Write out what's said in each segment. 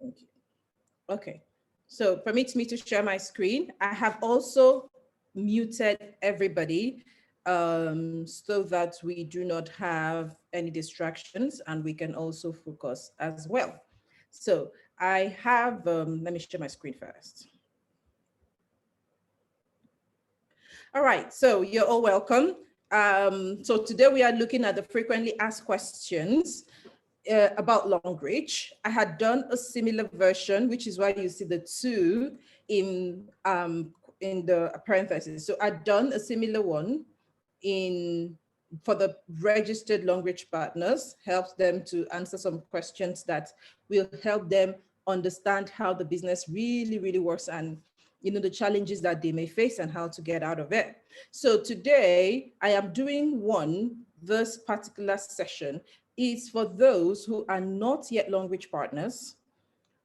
Okay. Okay. So permit me to share my screen. I have also muted everybody so that we do not have any distractions and we can also focus as well. So I have, let me share my screen first. All right, so you're all welcome. So today we are looking at the frequently asked questions about Longrich. I had done a similar version, which is why you see the two in the parentheses. So I'd done a similar one in for the registered Longrich partners, helps them to answer some questions that will help them understand how the business really works and the challenges that they may face and how to get out of it. So today I am doing this particular session is for those who are not yet Longrich partners,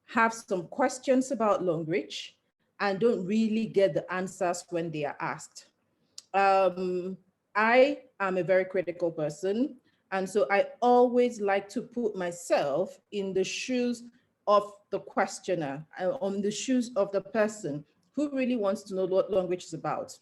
have some questions about Longrich, and don't really get the answers when they are asked. I am a very critical person, and so I always like to put myself in the shoes of the questioner, on the shoes of the person who really wants to know what Longrich is about.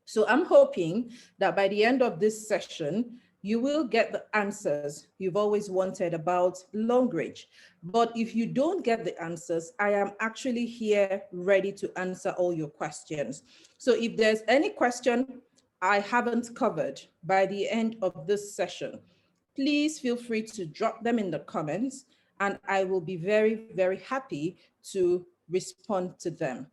So I'm hoping that by the end of this session, you will get the answers you've always wanted about Longrich. But if you don't get the answers, I am actually here ready to answer all your questions. So if there's any question I haven't covered by the end of this session, please feel free to drop them in the comments and I will be very happy to respond to them.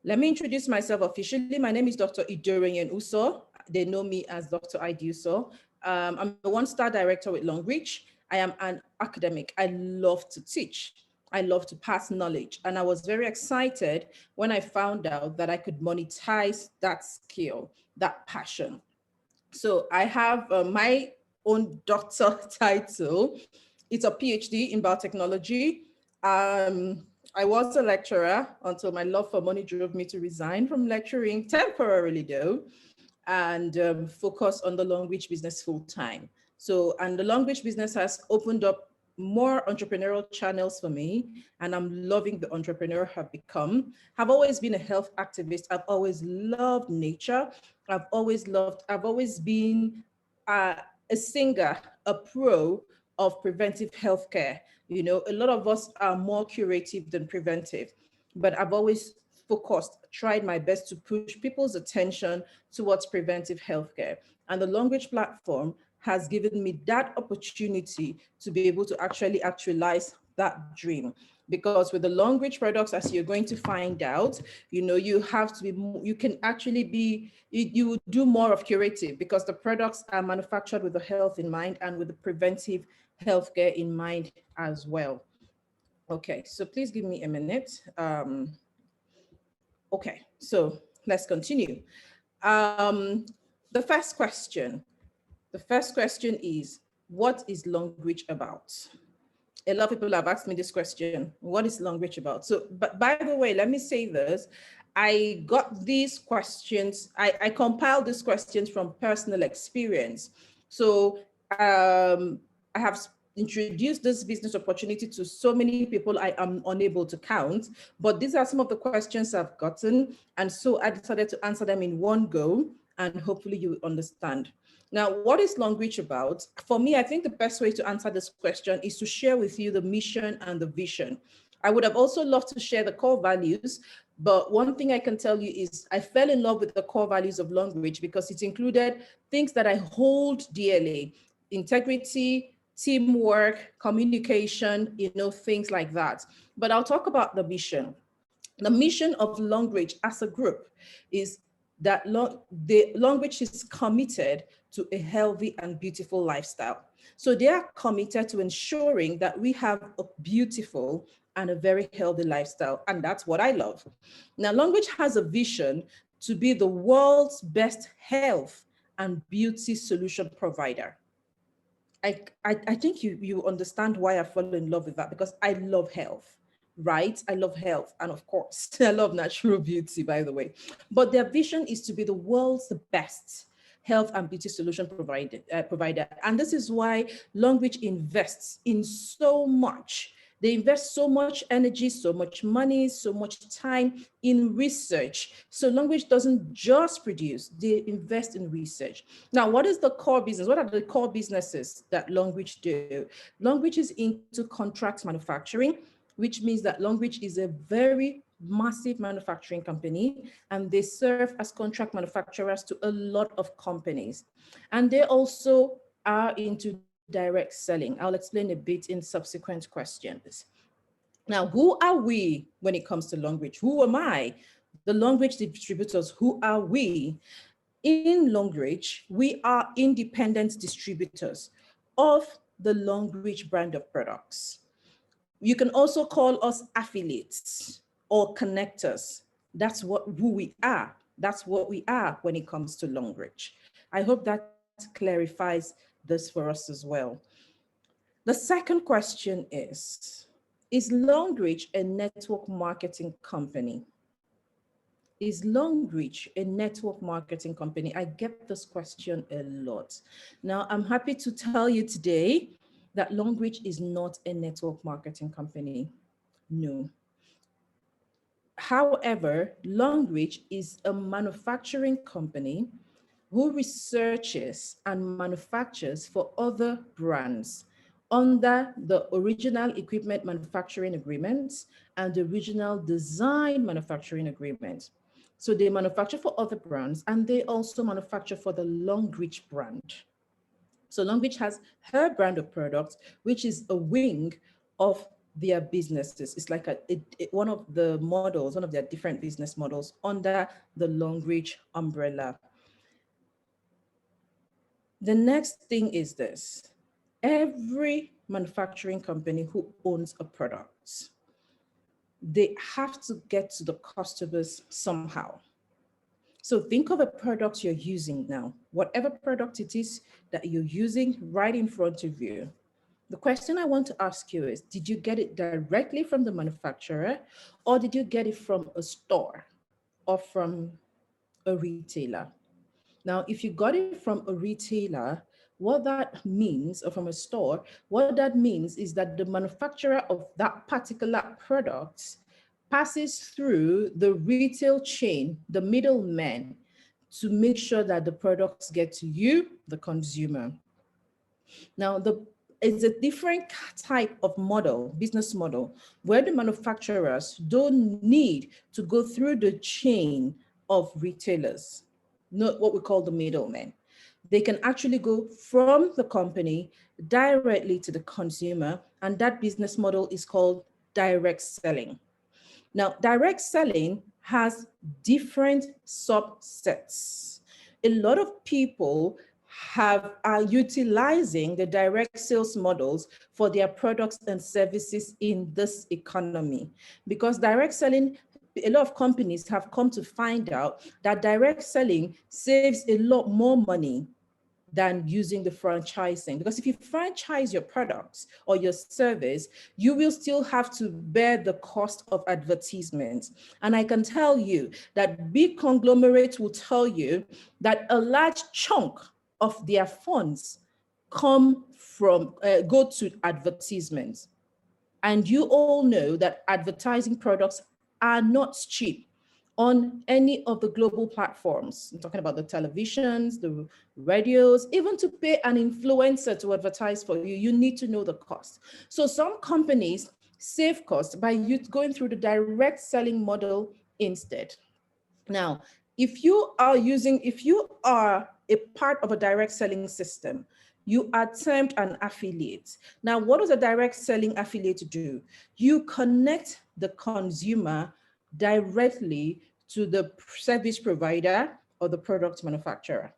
Let me introduce myself officially. My name is Dr. Idorian Uso. They know me as Dr. Iduso. I'm a one-star director with Longrich. I am an academic. I love to teach. I love to pass knowledge. And I was very excited when I found out that I could monetize that skill, that passion. So I have my own doctor title. It's a PhD in biotechnology. I was a lecturer until my love for money drove me to resign from lecturing temporarily though, and focus on the Longrich business full time. So, and the Longrich business has opened up more entrepreneurial channels for me, and I'm loving the entrepreneur I've become. I've always been a health activist. I've always loved nature. I've always been a singer, a pro of preventive healthcare. You know, a lot of us are more curative than preventive, but I've always tried my best to push people's attention towards preventive healthcare. And the Longrich platform has given me that opportunity to be able to actually actualize that dream. Because with the Longrich products, as you're going to find out, you have to be, you can actually be, you will do more of curative because the products are manufactured with the health in mind and with the preventive healthcare in mind as well. Okay, so please give me a minute. Okay, so let's continue. Um, the first question is, what is Longrich about? A lot of people have asked me this question, what is Longrich about? So, but by the way, let me say this. I got these questions, I compiled these questions from personal experience. So I have introduced this business opportunity to so many people I am unable to count, but these are some of the questions I've gotten. And so I decided to answer them in one go, and hopefully you will understand. Now, what is Longrich about? For me, I think the best way to answer this question is to share with you the mission and the vision. I would have also loved to share the core values, but one thing I can tell you is I fell in love with the core values of Longrich because it included things that I hold dearly: integrity, teamwork, communication, things like that. But I'll talk about the mission. The mission of Longrich as a group is that Longrich is committed to a healthy and beautiful lifestyle. So they are committed to ensuring that we have a beautiful and a very healthy lifestyle. And that's what I love. Now, Longrich has a vision to be the world's best health and beauty solution provider. I think you understand why I fell in love with that, because I love health, right? I love health. And of course, I love natural beauty, by the way. But their vision is to be the world's best health and beauty solution provider. And this is why Longrich invests in so much They invest so much energy, so much money, so much time in research. So Longrich doesn't just produce, they invest in research. Now, what is the core business? What are the core businesses that Longrich do? Longrich is into contract manufacturing, which means that Longrich is a very massive manufacturing company, and they serve as contract manufacturers to a lot of companies. And they also are into direct selling. I'll explain a bit in subsequent questions. Now, who are we when it comes to Longrich? Who am I? The Longrich distributors, who are we? In Longrich, we are independent distributors of the Longrich brand of products. You can also call us affiliates or connectors. That's who we are. That's what we are when it comes to Longrich. I hope that clarifies this for us as well. The second question is Longrich a network marketing company? Is Longrich a network marketing company? I get this question a lot. Now, I'm happy to tell you today that Longrich is not a network marketing company. No. However, Longrich is a manufacturing company who researches and manufactures for other brands under the original equipment manufacturing agreements and the regional design manufacturing agreement. So they manufacture for other brands and they also manufacture for the Longrich brand. So Longrich has her brand of products, which is a wing of their businesses. It's like one of the models, one of their different business models under the Longrich umbrella. The next thing is this. Every manufacturing company who owns a product, they have to get to the customers somehow. So think of a product you're using now, whatever product it is that you're using right in front of you. The question I want to ask you is, did you get it directly from the manufacturer or did you get it from a store or from a retailer? Now, if you got it from a retailer, what that means, or from a store, what that means is that the manufacturer of that particular product passes through the retail chain, the middlemen, to make sure that the products get to you, the consumer. Now, it's a different type of model, business model, where the manufacturers don't need to go through the chain of retailers, not what we call the middlemen. They can actually go from the company directly to the consumer, and that business model is called direct selling. Now, direct selling has different subsets. A lot of people are utilizing the direct sales models for their products and services in this economy, because direct selling, a lot of companies have come to find out that direct selling saves a lot more money than using the franchising. Because if you franchise your products or your service, you will still have to bear the cost of advertisements. And I can tell you that big conglomerates will tell you that a large chunk of their funds go to advertisements. And you all know that advertising products are not cheap on any of the global platforms. I'm talking about the televisions, the radios. Even to pay an influencer to advertise for you, you need to know the cost. So some companies save costs by going through the direct selling model instead. Now, if you are a part of a direct selling system, you are termed an affiliate. Now, what does a direct selling affiliate do? You connect the consumer directly to the service provider or the product manufacturer.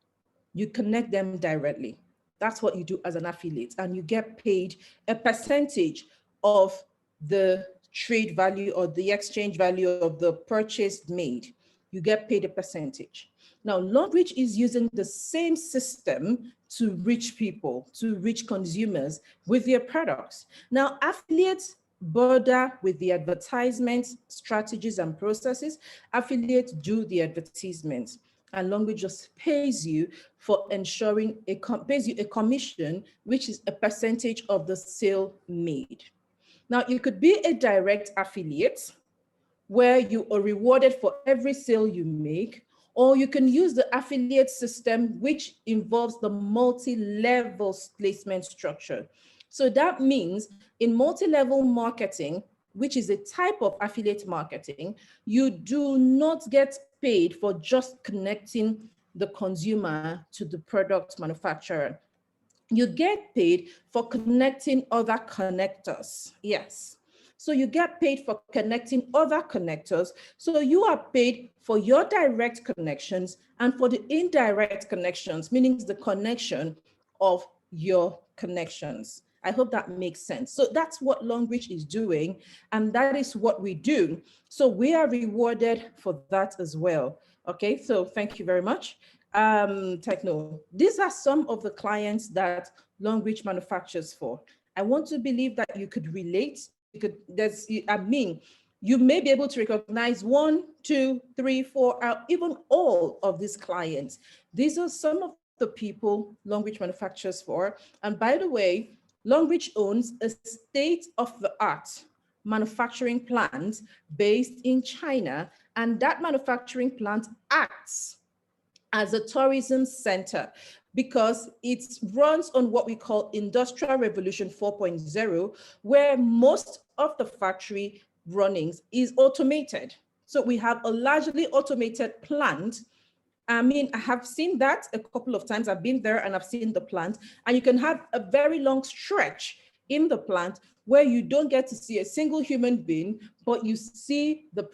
You connect them directly. That's what you do as an affiliate, and you get paid a percentage of the trade value or the exchange value of the purchase made. You get paid a percentage. Now, Longrich is using the same system to reach people, to reach consumers with their products. Now, affiliates border with the advertisement strategies and processes. Affiliates do the advertisements, and Longrich just pays you for ensuring pays you a commission, which is a percentage of the sale made. Now, you could be a direct affiliate where you are rewarded for every sale you make, or you can use the affiliate system, which involves the multi-level placement structure. So that means in multi-level marketing, which is a type of affiliate marketing, you do not get paid for just connecting the consumer to the product manufacturer. You get paid for connecting other connectors. Yes. So you get paid for connecting other connectors. So you are paid for your direct connections and for the indirect connections, meaning the connection of your connections. I hope that makes sense. So that's what Longrich is doing, and that is what we do. So we are rewarded for that as well. Okay, so thank you very much. Techno, these are some of the clients that Longrich manufactures for. I want to believe that you could relate. You may be able to recognize 1, 2, 3, 4, even all of these clients. These are some of the people Longrich manufactures for. And by the way, Longrich owns a state-of-the-art manufacturing plant based in China, and that manufacturing plant acts as a tourism center because it runs on what we call Industrial Revolution 4.0, where most of the factory runnings is automated. So we have a largely automated plant. I mean, I have seen that a couple of times. I've been there and I've seen the plant, and you can have a very long stretch in the plant where you don't get to see a single human being, but you see the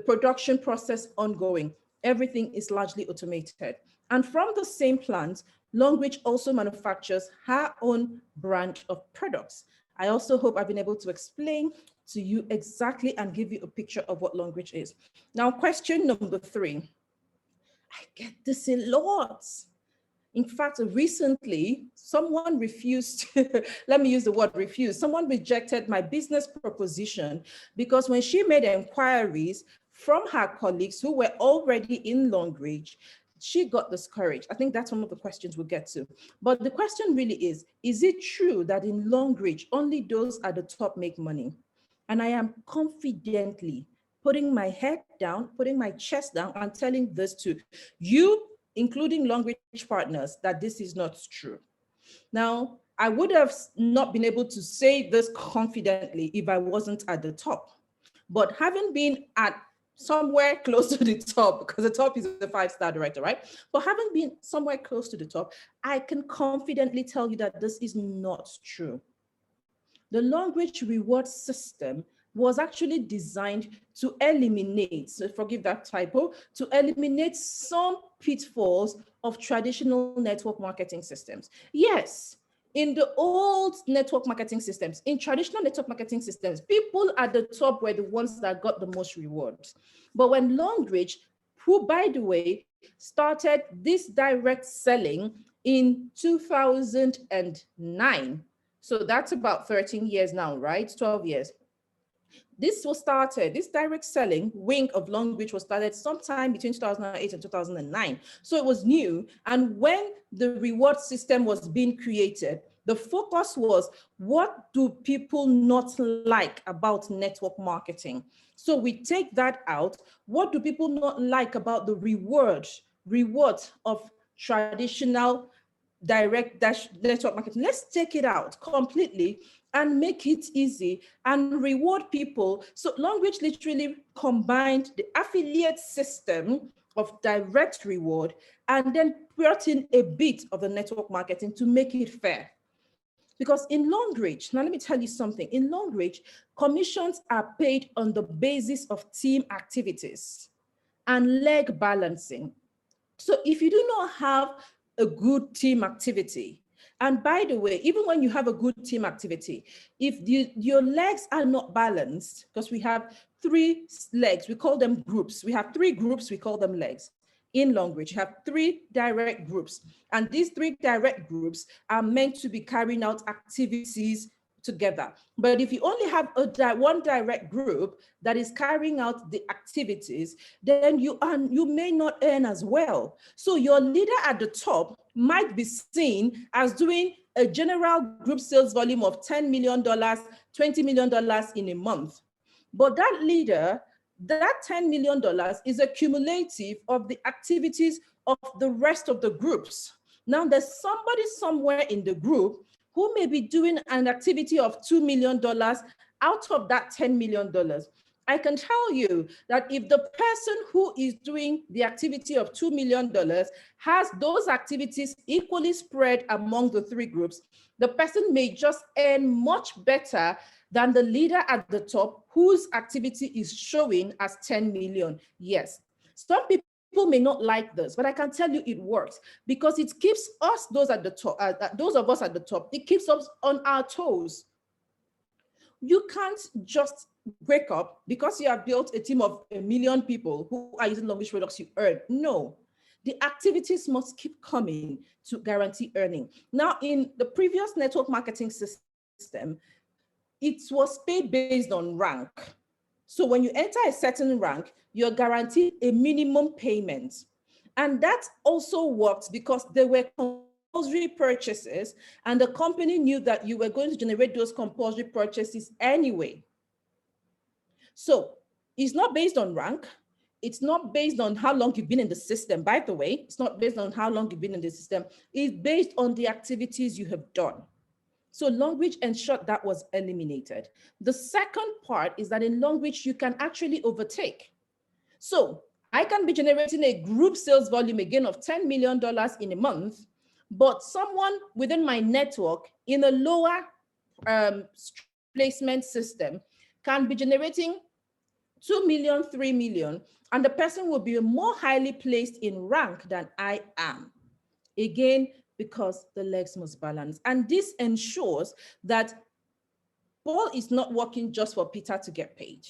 production process ongoing. Everything is largely automated. And from the same plant, Longrich also manufactures her own branch of products. I also hope I've been able to explain to you exactly and give you a picture of what Longrich is. Now, question number 3. I get this a lot. In fact, recently, someone refused, let me use the word refused, someone rejected my business proposition because when she made inquiries from her colleagues who were already in Longrich, she got discouraged. I think that's one of the questions we'll get to. But the question really is it true that in Longrich, only those at the top make money? And I am confidently putting my head down, putting my chest down and telling this to you, including Longrich partners, that this is not true. Now, I would have not been able to say this confidently if I wasn't at the top. But having been at somewhere close to the top, because the top is a 5-star director, right? But having been somewhere close to the top, I can confidently tell you that this is not true. The Longrich reward system was actually designed to eliminate, so forgive that typo, to eliminate some pitfalls of traditional network marketing systems. Yes, in the old network marketing systems, in traditional network marketing systems, people at the top were the ones that got the most rewards. But when Longrich, who, by the way, started this direct selling in 2009, so that's about 13 years now, right? 12 years. This direct selling wing of Longrich was started sometime between 2008 and 2009. So it was new. And when the reward system was being created, the focus was, what do people not like about network marketing? So we take that out. What do people not like about the reward of traditional direct network marketing? Let's take it out completely and make it easy and reward people. So Longrich literally combined the affiliate system of direct reward and then brought in a bit of the network marketing to make it fair. Because in Longrich, now let me tell you something, in Longrich, commissions are paid on the basis of team activities and leg balancing. So if you do not have a good team activity, and by the way, even when you have a good team activity, if your legs are not balanced, because we have 3 legs, we call them groups. We have 3 groups, we call them legs. In Longrich, you have 3 direct groups. And these 3 direct groups are meant to be carrying out activities together. But if you only have one direct group that is carrying out the activities, then you may not earn as well. So your leader at the top might be seen as doing a general group sales volume of $10 million, $20 million in a month. But that leader, that $10 million is a cumulative of the activities of the rest of the groups. Now there's somebody somewhere in the group who may be doing an activity of $2 million out of that $10 million. I can tell you that if the person who is doing the activity of $2 million has those activities equally spread among the three groups, the person may just earn much better than the leader at the top whose activity is showing as 10 million. Yes, some people may not like this, but I can tell you it works because it keeps us, those at the top, those of us at the top, it keeps us on our toes. You can't just wake up because you have built a team of 1 million people who are using Longrich products, you earn. No, the activities must keep coming to guarantee earning. Now, in the previous network marketing system, it was paid based on rank. So when you enter a certain rank, you're guaranteed a minimum payment. And that also worked because there were compulsory purchases, and the company knew that you were going to generate those compulsory purchases anyway. So it's not based on rank. It's not based on how long you've been in the system. By the way, it's not based on how long you've been in the system. It's based on the activities you have done. So Longrich ensured that was eliminated. The second part is that in Longrich, you can actually overtake. So I can be generating a group sales volume again of $10 million in a month, but someone within my network in a lower placement system can be generating 2 million, 3 million, and the person will be more highly placed in rank than I am. Again, because the legs must balance. And this ensures that Paul is not working just for Peter to get paid.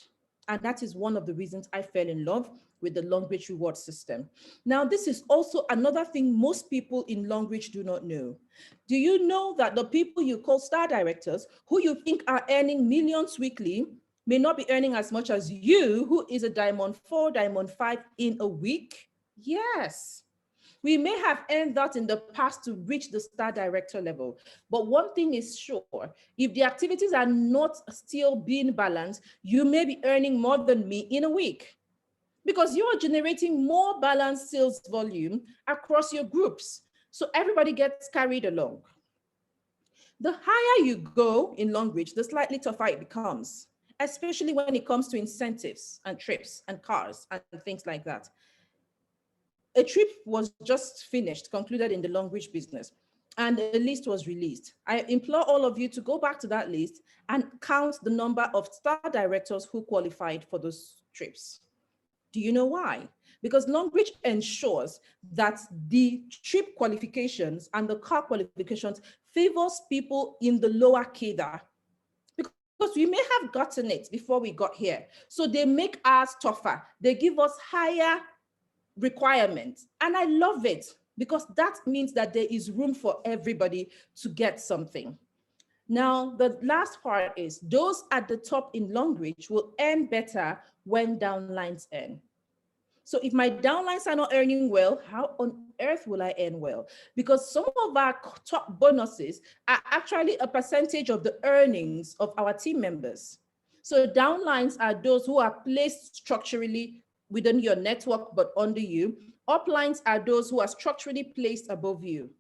And that is one of the reasons I fell in love with the Longrich reward system. Now, this is also another thing most people in Longrich do not know. Do you know that the people you call star directors, who you think are earning millions weekly, may not be earning as much as you, who is a Diamond 4, Diamond 5 in a week? Yes. We may have earned that in the past to reach the star director level. But one thing is sure, if the activities are not still being balanced, you may be earning more than me in a week because you are generating more balanced sales volume across your groups. So everybody gets carried along. The higher you go in Longrich, the slightly tougher it becomes, especially when it comes to incentives and trips and cars and things like that. A trip was just finished, concluded in the Longrich business, and a list was released. I implore all of you to go back to that list and count the number of star directors who qualified for those trips. Do you know why? Because Longrich ensures that the trip qualifications and the car qualifications favors people in the lower cadre, because we may have gotten it before we got here. So they make ours tougher. They give us higher requirements. And I love it because that means that there is room for everybody to get something. Now, the last part is those at the top in Longrich will earn better when downlines earn. So if my downlines are not earning well, how on earth will I earn well? Because some of our top bonuses are actually a percentage of the earnings of our team members. So downlines are those who are placed structurally within your network, but under you. Uplines are those who are structurally placed above you.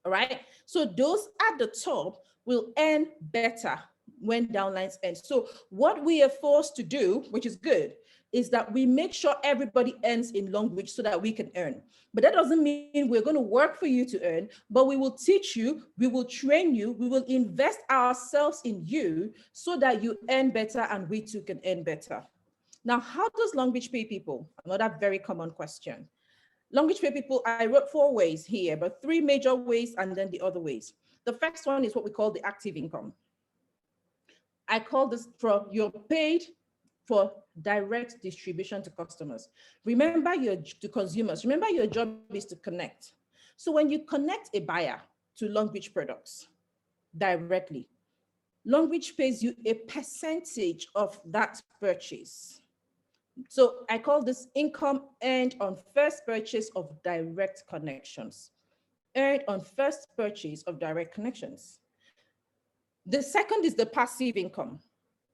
All right. So those at the top will earn better when downlines earn. So what we are forced to do, which is good, is that we make sure everybody earns in Longrich so that we can earn. But that doesn't mean we're going to work for you to earn, but we will teach you, we will train you, we will invest ourselves in you so that you earn better and we too can earn better. Now, how does Longrich pay people? Another very common question. Longrich pay people, I wrote 4 ways here, but 3 major ways and then the other ways. The first one is what we call the active income. I call this from you're paid for direct distribution to customers. Remember to consumers, remember your job is to connect. So when you connect a buyer to Longrich products directly, Longrich pays you a percentage of that purchase. So I call this income earned on first purchase of direct connections. earned on first purchase of direct connections. The second is the passive income.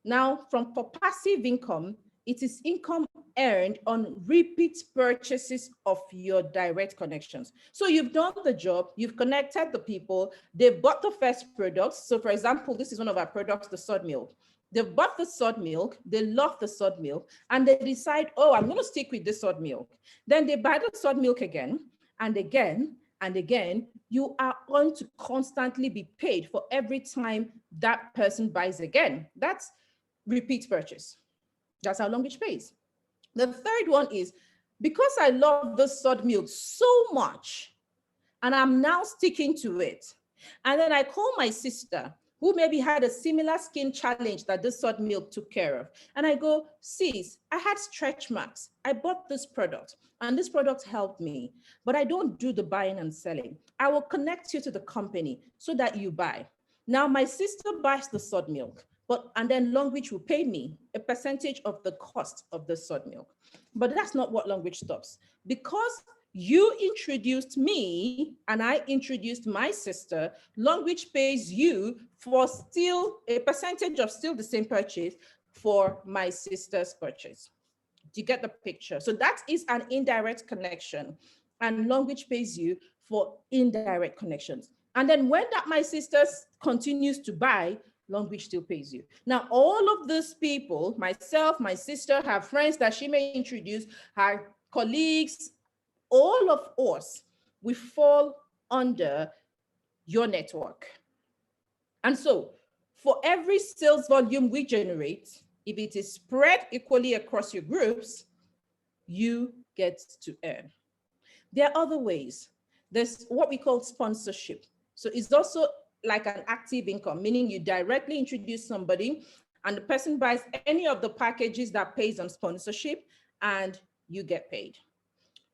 Now, for passive income, it is income earned on repeat purchases of your direct connections. So you've done the job, you've connected the people, they've bought the first products. So for example, this is one of our products, the sod milk. They've bought the sod milk, they love the sod milk, and they decide, oh, I'm going to stick with this sod milk. Then they buy the sod milk again and again and again. You are going to constantly be paid for every time that person buys again. That's repeat purchase. That's how Longrich pays. The third one is, because I love this sod milk so much, and I'm now sticking to it. And then I call my sister, who maybe had a similar skin challenge that this sod milk took care of. And I go, sis, I had stretch marks. I bought this product and this product helped me, but I don't do the buying and selling. I will connect you to the company so that you buy. Now my sister buys the sod milk, and then Longrich will pay me a percentage of the cost of the sod milk. But that's not what Longrich stops. Because you introduced me and I introduced my sister, Longrich pays you for still a percentage of still the same purchase for my sister's purchase. Do you get the picture? So that is an indirect connection, and Longrich pays you for indirect connections. And then when that my sister continues to buy, Longrich still pays you. Now, all of these people, myself, my sister, her friends that she may introduce, her colleagues, all of us, we fall under your network. And so for every sales volume we generate, if it is spread equally across your groups, you get to earn. There are other ways. There's what we call sponsorship. So it's also like an active income, meaning you directly introduce somebody and the person buys any of the packages that pays on sponsorship and you get paid.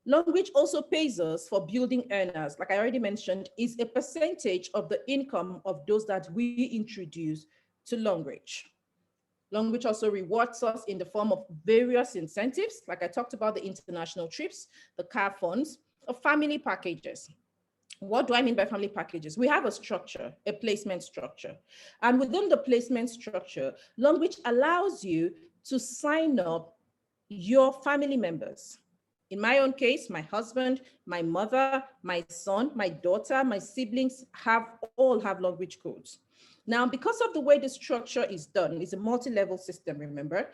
Longrich also pays us for building earners, like I already mentioned, is a percentage of the income of those that we introduce to Longrich. Longrich also rewards us in the form of various incentives, like I talked about the international trips, the car funds, or family packages. What do I mean by family packages? We have a structure, a placement structure. And within the placement structure, Longrich allows you to sign up your family members. In my own case, my husband, my mother, my son, my daughter, my siblings all have Longrich codes. Now, because of the way the structure is done, it's a multi-level system, remember,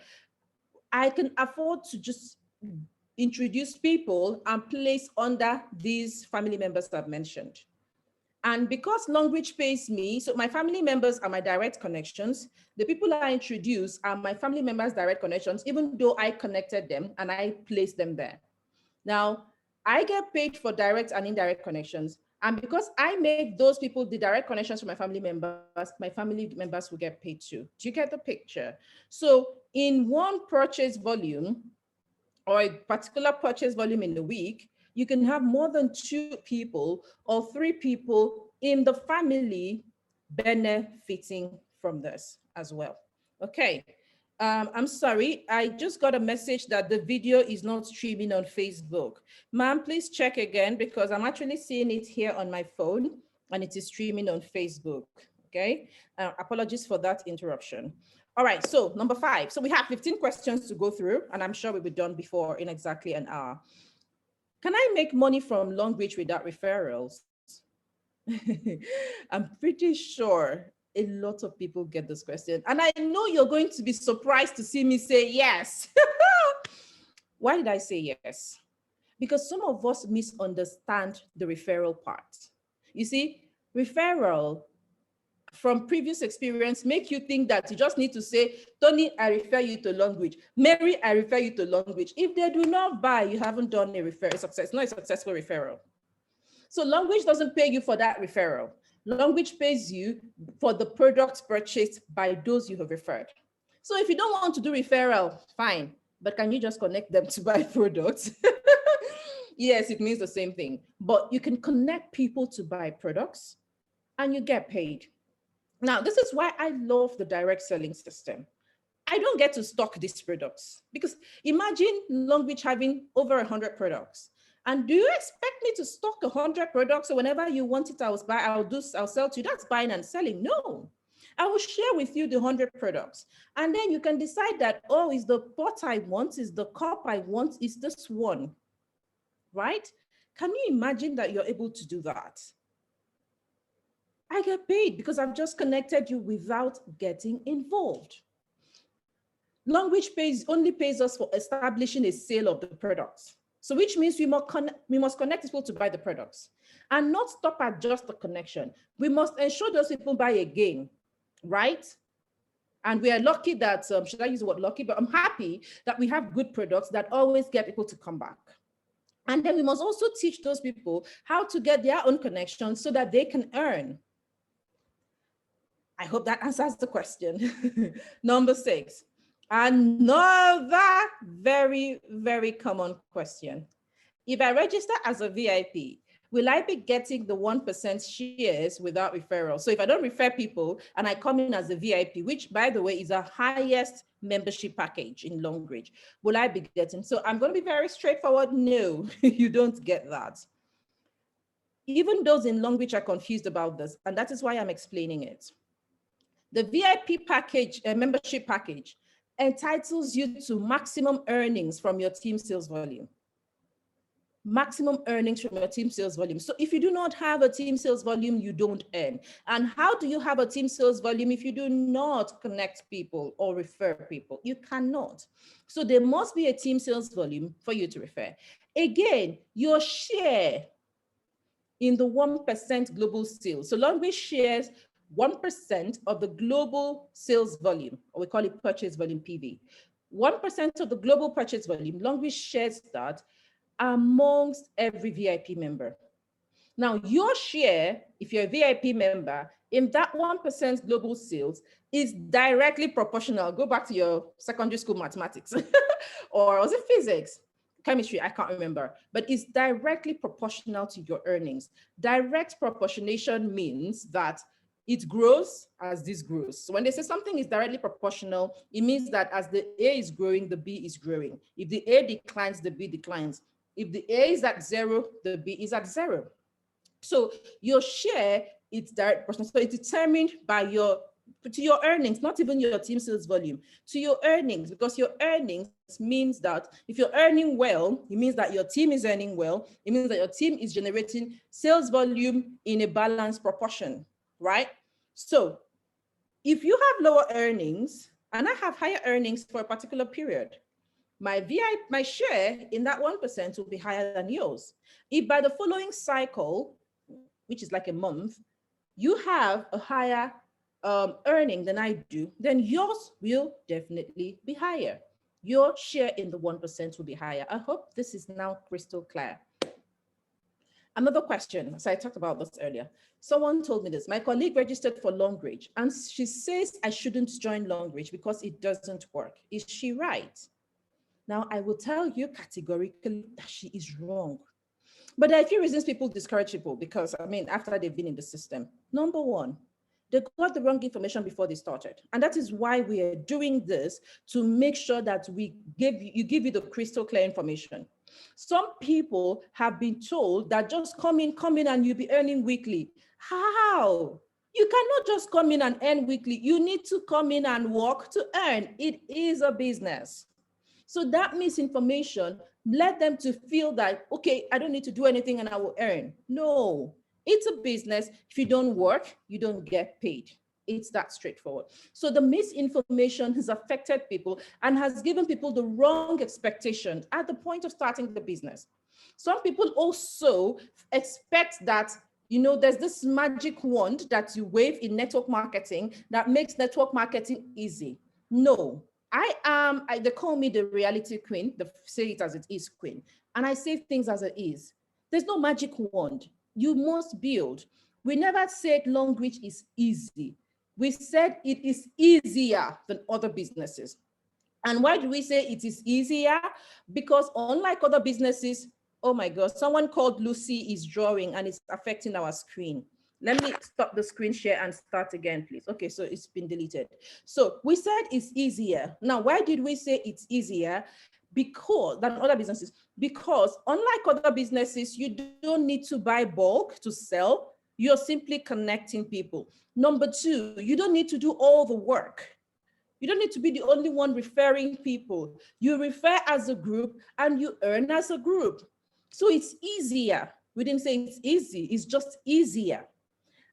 I can afford to just introduce people and place under these family members I've mentioned. And because Longrich pays me, so my family members are my direct connections. The people I introduce are my family members' direct connections, even though I connected them and I placed them there. Now, I get paid for direct and indirect connections. And because I make those people the direct connections for my family members will get paid too. Do you get the picture? So in one purchase volume, or a particular purchase volume in a week, you can have more than 2 people or 3 people in the family benefiting from this as well. Okay. I'm sorry, I just got a message that the video is not streaming on Facebook. Ma'am, please check again because I'm actually seeing it here on my phone and it is streaming on Facebook. Okay. Apologies for that interruption. All right, so number 5. So we have 15 questions to go through, and I'm sure we'll be done before in exactly an hour. Can I make money from Longrich without referrals? I'm pretty sure a lot of people get this question, and I know you're going to be surprised to see me say yes. Why did I say yes? Because some of us misunderstand the referral part. You see, referral from previous experience make you think that you just need to say, Tony, I refer you to Longrich. Mary, I refer you to Longrich. If they do not buy, you haven't done a referral success. It's not a successful referral. So Longrich doesn't pay you for that referral. Longrich pays you for the products purchased by those you have referred. So if you don't want to do referral, fine, but can you just connect them to buy products? Yes, it means the same thing, but you can connect people to buy products and you get paid. Now, this is why I love the direct selling system. I don't get to stock these products because imagine Longrich having over 100 products And do you expect me to stock 100 products? So whenever you want it, I'll sell to you. That's buying and selling. No. I will share with you the 100 products. And then you can decide that, oh, is the pot I want, is the cup I want, is this one, right? Can you imagine that you're able to do that? I get paid because I've just connected you without getting involved. Longrich only pays us for establishing a sale of the products. So which means we must connect people to buy the products and not stop at just the connection. We must ensure those people buy again, right? And we are lucky that, should I use the word lucky, but I'm happy that we have good products that always get people to come back. And then we must also teach those people how to get their own connections so that they can earn. I hope that answers the question. Number 6, another very, very common question. If I register as a VIP, will I be getting the 1% shares without referral? So if I don't refer people and I come in as a VIP, which by the way is the highest membership package in Longrich, will I be getting? So I'm going to be very straightforward. No, you don't get that. Even those in Longrich are confused about this, and that is why I'm explaining it. The VIP package, membership package, entitles you to maximum earnings from your team sales volume. Maximum earnings from your team sales volume. So if you do not have a team sales volume, you don't earn. And how do you have a team sales volume if you do not connect people or refer people? You cannot. So there must be a team sales volume for you to refer. Again, your share in the 1% global sales. So Longrich shares 1% of the global sales volume, or we call it purchase volume, PV. 1% of the global purchase volume, Longrich shares that amongst every VIP member. Now, your share, if you're a VIP member, in that 1% global sales is directly proportional. Go back to your secondary school mathematics, or was it physics? Chemistry, I can't remember, but it's directly proportional to your earnings. Direct proportionation means that it grows as this grows. So when they say something is directly proportional, it means that as the A is growing, the B is growing. If the A declines, the B declines. If the A is at 0, the B is at 0. So your share, it's direct proportional. So it's determined by your earnings, not even your team sales volume, to your earnings, because your earnings means that if you're earning well, it means that your team is earning well. It means that your team is generating sales volume in a balanced proportion, right? So if you have lower earnings and I have higher earnings for a particular period, my share in that 1% will be higher than yours. If by the following cycle, which is like a month, you have a higher earning than I do, then yours will definitely be higher. Your share in the 1% will be higher. I hope this is now crystal clear. Another question, so I talked about this earlier. Someone told me this, my colleague registered for Longrich and she says I shouldn't join Longrich because it doesn't work. Is she right? Now, I will tell you categorically that she is wrong. But there are a few reasons people discourage people because, I mean, after they've been in the system. Number one, they got the wrong information before they started. And that is why we are doing this, to make sure that we give you the crystal clear information. Some people have been told that just come in and you'll be earning weekly. How? You cannot just come in and earn weekly. You need to come in and work to earn. It is a business. So that misinformation led them to feel that, okay, I don't need to do anything and I will earn. No, it's a business. If you don't work, you don't get paid. It's that straightforward. So the misinformation has affected people and has given people the wrong expectations at the point of starting the business. Some people also expect that, you know, there's this magic wand that you wave in network marketing that makes network marketing easy. No. They call me the reality queen, the say it as it is queen. And I say things as it is. There's no magic wand. You must build. We never said Longrich is easy. We said it is easier than other businesses. And why do we say it is easier? Because unlike other businesses, oh my God, someone called Lucy is drawing and it's affecting our screen. Let me stop the screen share and start again, please. Okay, so it's been deleted. So we said it's easier. Now, why did we say it's easier? because unlike other businesses, you don't need to buy bulk to sell. You're simply connecting people. Number two, you don't need to do all the work. You don't need to be the only one referring people. You refer as a group and you earn as a group. So it's easier. We didn't say it's easy, it's just easier.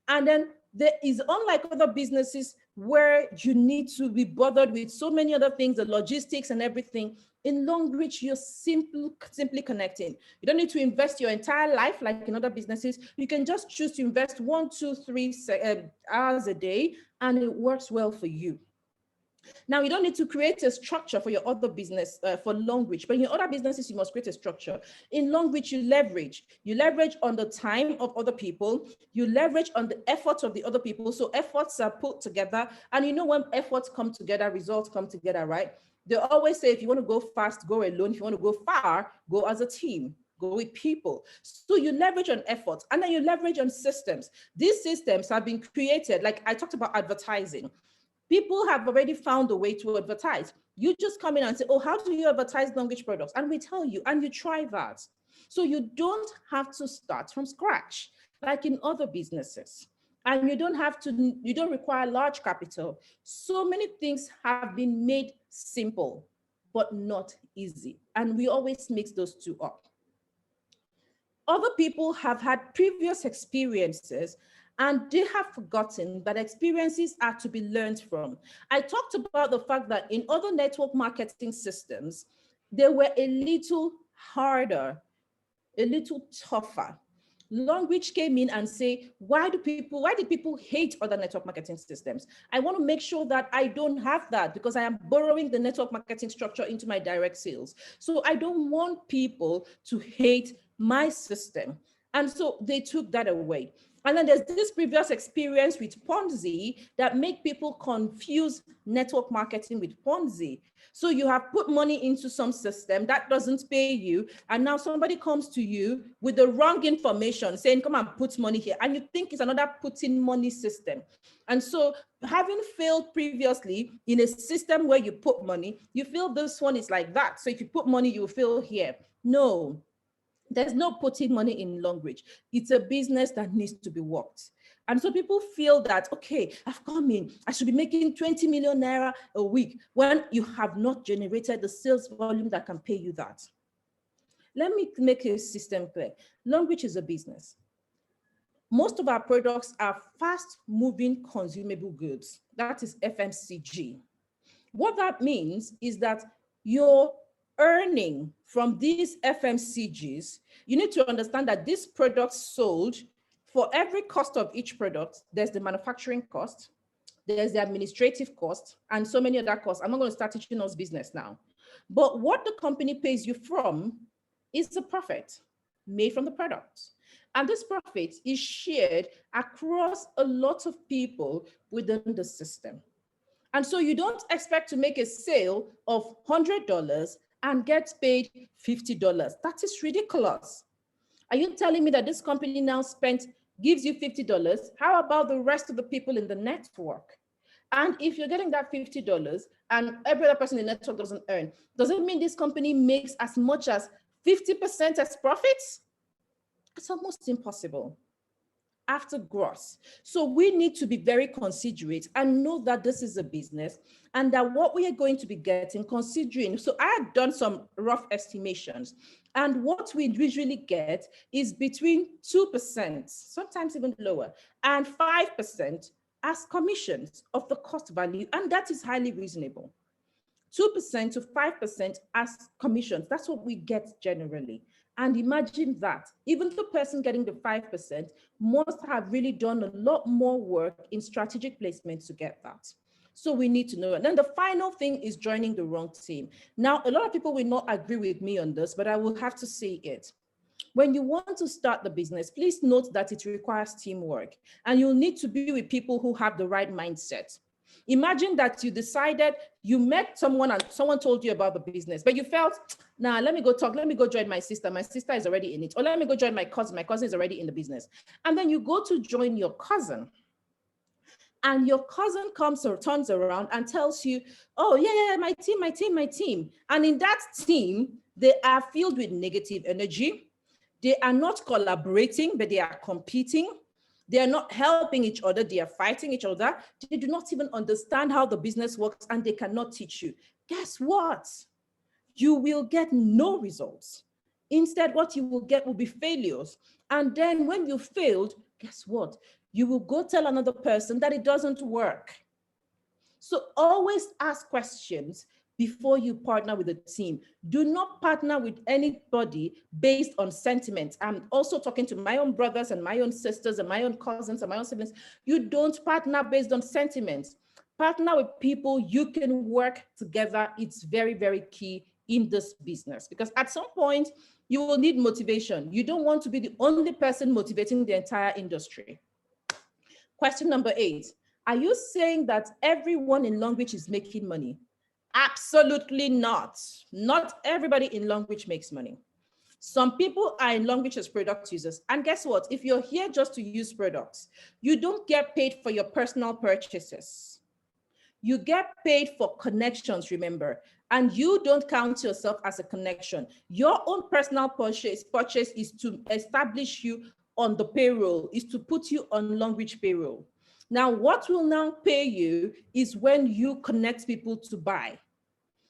And then there is, unlike other businesses where you need to be bothered with so many other things, the logistics and everything, in Longrich, you're simply connecting. You don't need to invest your entire life like in other businesses. You can just choose to invest 1, 2, 3 hours a day, and it works well for you. Now, you don't need to create a structure for your other business, for Longrich, but in your other businesses, you must create a structure. In Longrich, you leverage. You leverage on the time of other people. You leverage on the efforts of the other people. So efforts are put together. And you know, when efforts come together, results come together, right? They always say, if you want to go fast, go alone. If you want to go far, go as a team. Go with people. So you leverage on efforts, and then you leverage on systems. These systems have been created, like I talked about advertising. People have already found a way to advertise. You just come in and say, oh, how do you advertise Longrich products? And we tell you, and you try that. So you don't have to start from scratch, like in other businesses. And you don't require large capital. So many things have been made simple, but not easy. And we always mix those two up. Other people have had previous experiences and they have forgotten that experiences are to be learned from. I talked about the fact that in other network marketing systems, they were a little harder, a little tougher. Longrich came in and say, why did people hate other network marketing systems? I want to make sure that I don't have that, because I am borrowing the network marketing structure into my direct sales. So I don't want people to hate my system. And so they took that away. And then there's this previous experience with Ponzi that make people confuse network marketing with Ponzi. So you have put money into some system that doesn't pay you, and now somebody comes to you with the wrong information saying, come and put money here. And you think it's another putting money system. And so having failed previously in a system where you put money, you feel this one is like that. So if you put money, you fail here. No. There's no putting money in Longrich. It's a business that needs to be worked. And so people feel that, okay, I've come in, I should be making 20 million naira a week, when you have not generated the sales volume that can pay you that. Let me make a system clear. Longrich is a business. Most of our products are fast moving consumable goods. That is FMCG. What that means is that your earning from these FMCGs, you need to understand that these products sold, for every cost of each product, there's the manufacturing cost, there's the administrative cost, and so many other costs. I'm not going to start teaching us business now. But what the company pays you from is the profit made from the product. And this profit is shared across a lot of people within the system. And so you don't expect to make a sale of $100 and get paid $50. That is ridiculous. Are you telling me that this company now gives you $50? How about the rest of the people in the network? And if you're getting that $50 and every other person in the network doesn't earn, does it mean this company makes as much as 50% as profits? It's almost impossible after gross. So we need to be very considerate and know that this is a business and that what we are going to be getting, considering, so I have done some rough estimations, and what we usually get is between 2%, sometimes even lower, and 5% as commissions of the cost value, and that is highly reasonable. 2% to 5% as commissions, that's what we get generally. And imagine that even the person getting the 5% must have really done a lot more work in strategic placement to get that. So we need to know. And then the final thing is joining the wrong team. Now, a lot of people will not agree with me on this, but I will have to say it. When you want to start the business, please note that it requires teamwork, and you'll need to be with people who have the right mindset. Imagine that you met someone and someone told you about the business, but you felt, nah, let me go join my sister. My sister is already in it. Or let me go join my cousin. My cousin is already in the business. And then you go to join your cousin. And your cousin comes or turns around and tells you, oh, yeah, my team, my team, my team. And in that team, they are filled with negative energy. They are not collaborating, but they are competing. They are not helping each other. They are fighting each other. They do not even understand how the business works, and they cannot teach you. Guess what? You will get no results. Instead, what you will get will be failures. And then when you failed, guess what? You will go tell another person that it doesn't work. So always ask questions before you partner with a team. Do not partner with anybody based on sentiment. I'm also talking to my own brothers and my own sisters and my own cousins and my own siblings. You don't partner based on sentiments. Partner with people you can work together. It's very, very key in this business, because at some point you will need motivation. You don't want to be the only person motivating the entire industry. Question number 8. Are you saying that everyone in Longrich is making money? Absolutely not. Not everybody in Longrich makes money. Some people are in Longrich as product users. And guess what? If you're here just to use products, you don't get paid for your personal purchases. You get paid for connections, remember, and you don't count yourself as a connection. Your own personal purchase is to establish you on the payroll, is to put you on Longrich payroll. Now, what will now pay you is when you connect people to buy.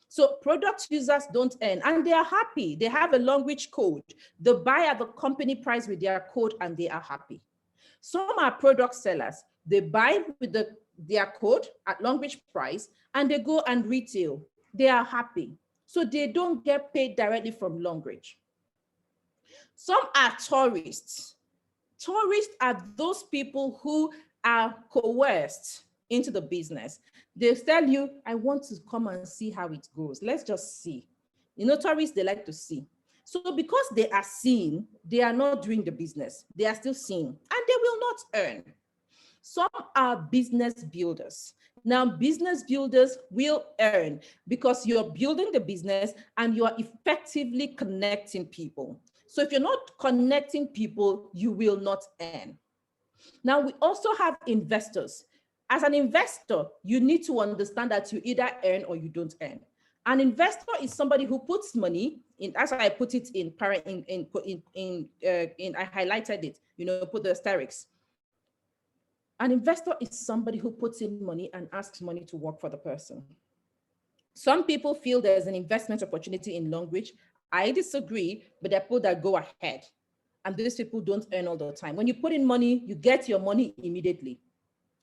So product users don't earn, and they are happy. They have a Longrich code. They buy at the company price with their code, and they are happy. Some are product sellers. They buy with their code at Longrich price, and they go and retail. They are happy. So they don't get paid directly from Longrich. Some are tourists. Tourists are those people who are coerced into the business. They tell you, I want to come and see how it goes. Let's just see. You know, tourists, they like to see. So because they are seeing, they are not doing the business. They are still seeing, and they will not earn. Some are business builders. Now, business builders will earn because you're building the business and you are effectively connecting people. So if you're not connecting people, you will not earn. Now, we also have investors. As an investor, you need to understand that you either earn or you don't earn. An investor is somebody who puts money in, as I put it in, I highlighted it, you know, put the asterisks. An investor is somebody who puts in money and asks money to work for the person. Some people feel there's an investment opportunity in Longrich. I disagree, but there are people that go ahead. And these people don't earn all the time. When you put in money, you get your money immediately.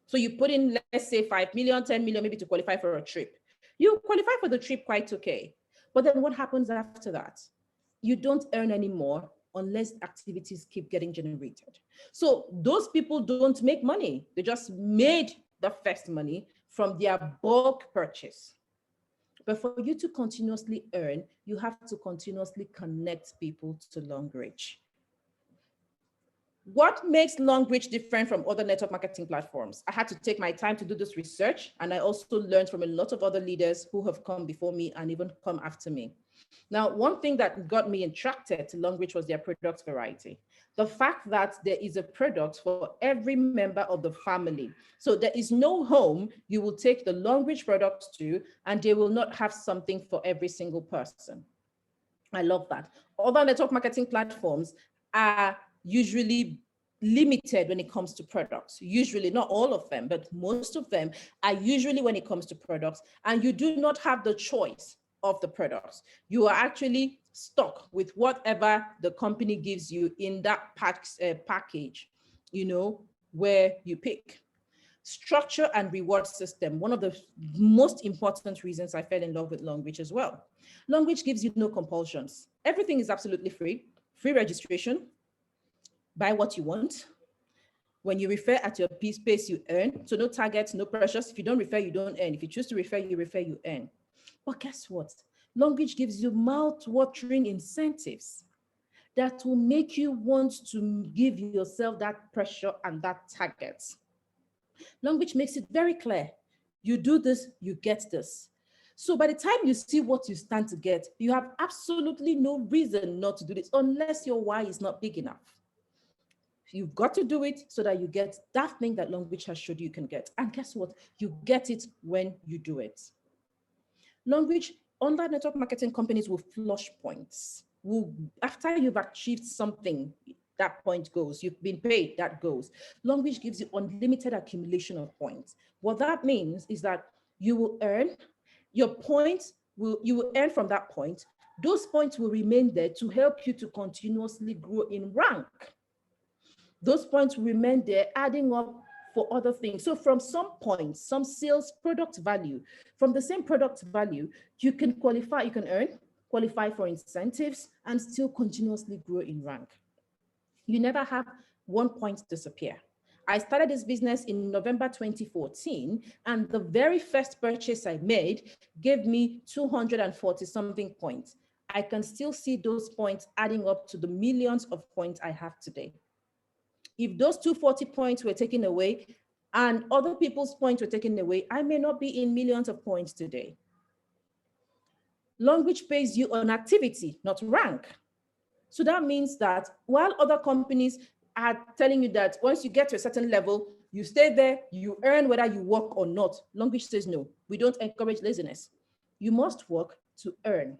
So you put in, let's say 5 million, 10 million, maybe to qualify for a trip. You qualify for the trip quite okay. But then what happens after that? You don't earn anymore unless activities keep getting generated. So those people don't make money. They just made the first money from their bulk purchase. But for you to continuously earn, you have to continuously connect people to Longrich. What makes Longrich different from other network marketing platforms? I had to take my time to do this research, and I also learned from a lot of other leaders who have come before me and even come after me. Now, one thing that got me attracted to Longrich was their product variety. The fact that there is a product for every member of the family. So there is no home you will take the Longrich products to, and they will not have something for every single person. I love that. Other network marketing platforms are usually limited when it comes to products. Usually, not all of them, but most of them are usually when it comes to products, and you do not have the choice of the products. You are actually stuck with whatever the company gives you in that package, you know, where you pick. Structure and reward system, one of the most important reasons I fell in love with Longrich as well. Longrich gives you no compulsions. Everything is absolutely free registration, buy what you want. When you refer at your pace, you earn. So no targets, no pressures. If you don't refer, you don't earn. If you choose to refer, you earn. But guess what? Longrich gives you mouth-watering incentives that will make you want to give yourself that pressure and that target. Longrich makes it very clear. You do this, you get this. So by the time you see what you stand to get, you have absolutely no reason not to do this unless your why is not big enough. You've got to do it so that you get that thing that Longrich has showed you can get. And guess what? You get it when you do it. Longrich, online network marketing companies will flush points. After you've achieved something, that point goes. You've been paid, that goes. Longrich gives you unlimited accumulation of points. What that means is that you will earn your points, you will earn from that point. Those points will remain there to help you to continuously grow in rank. Those points remain there, adding up for other things. So from some points, some sales product value, from the same product value, you can qualify, you can earn, qualify for incentives, and still continuously grow in rank. You never have 1 point disappear. I started this business in November 2014, and the very first purchase I made gave me 240 something points. I can still see those points adding up to the millions of points I have today. If those 240 points were taken away and other people's points were taken away, I may not be in millions of points today. Longrich pays you on activity, not rank. So that means that while other companies are telling you that once you get to a certain level, you stay there, you earn whether you work or not, Longrich says no, we don't encourage laziness. You must work to earn.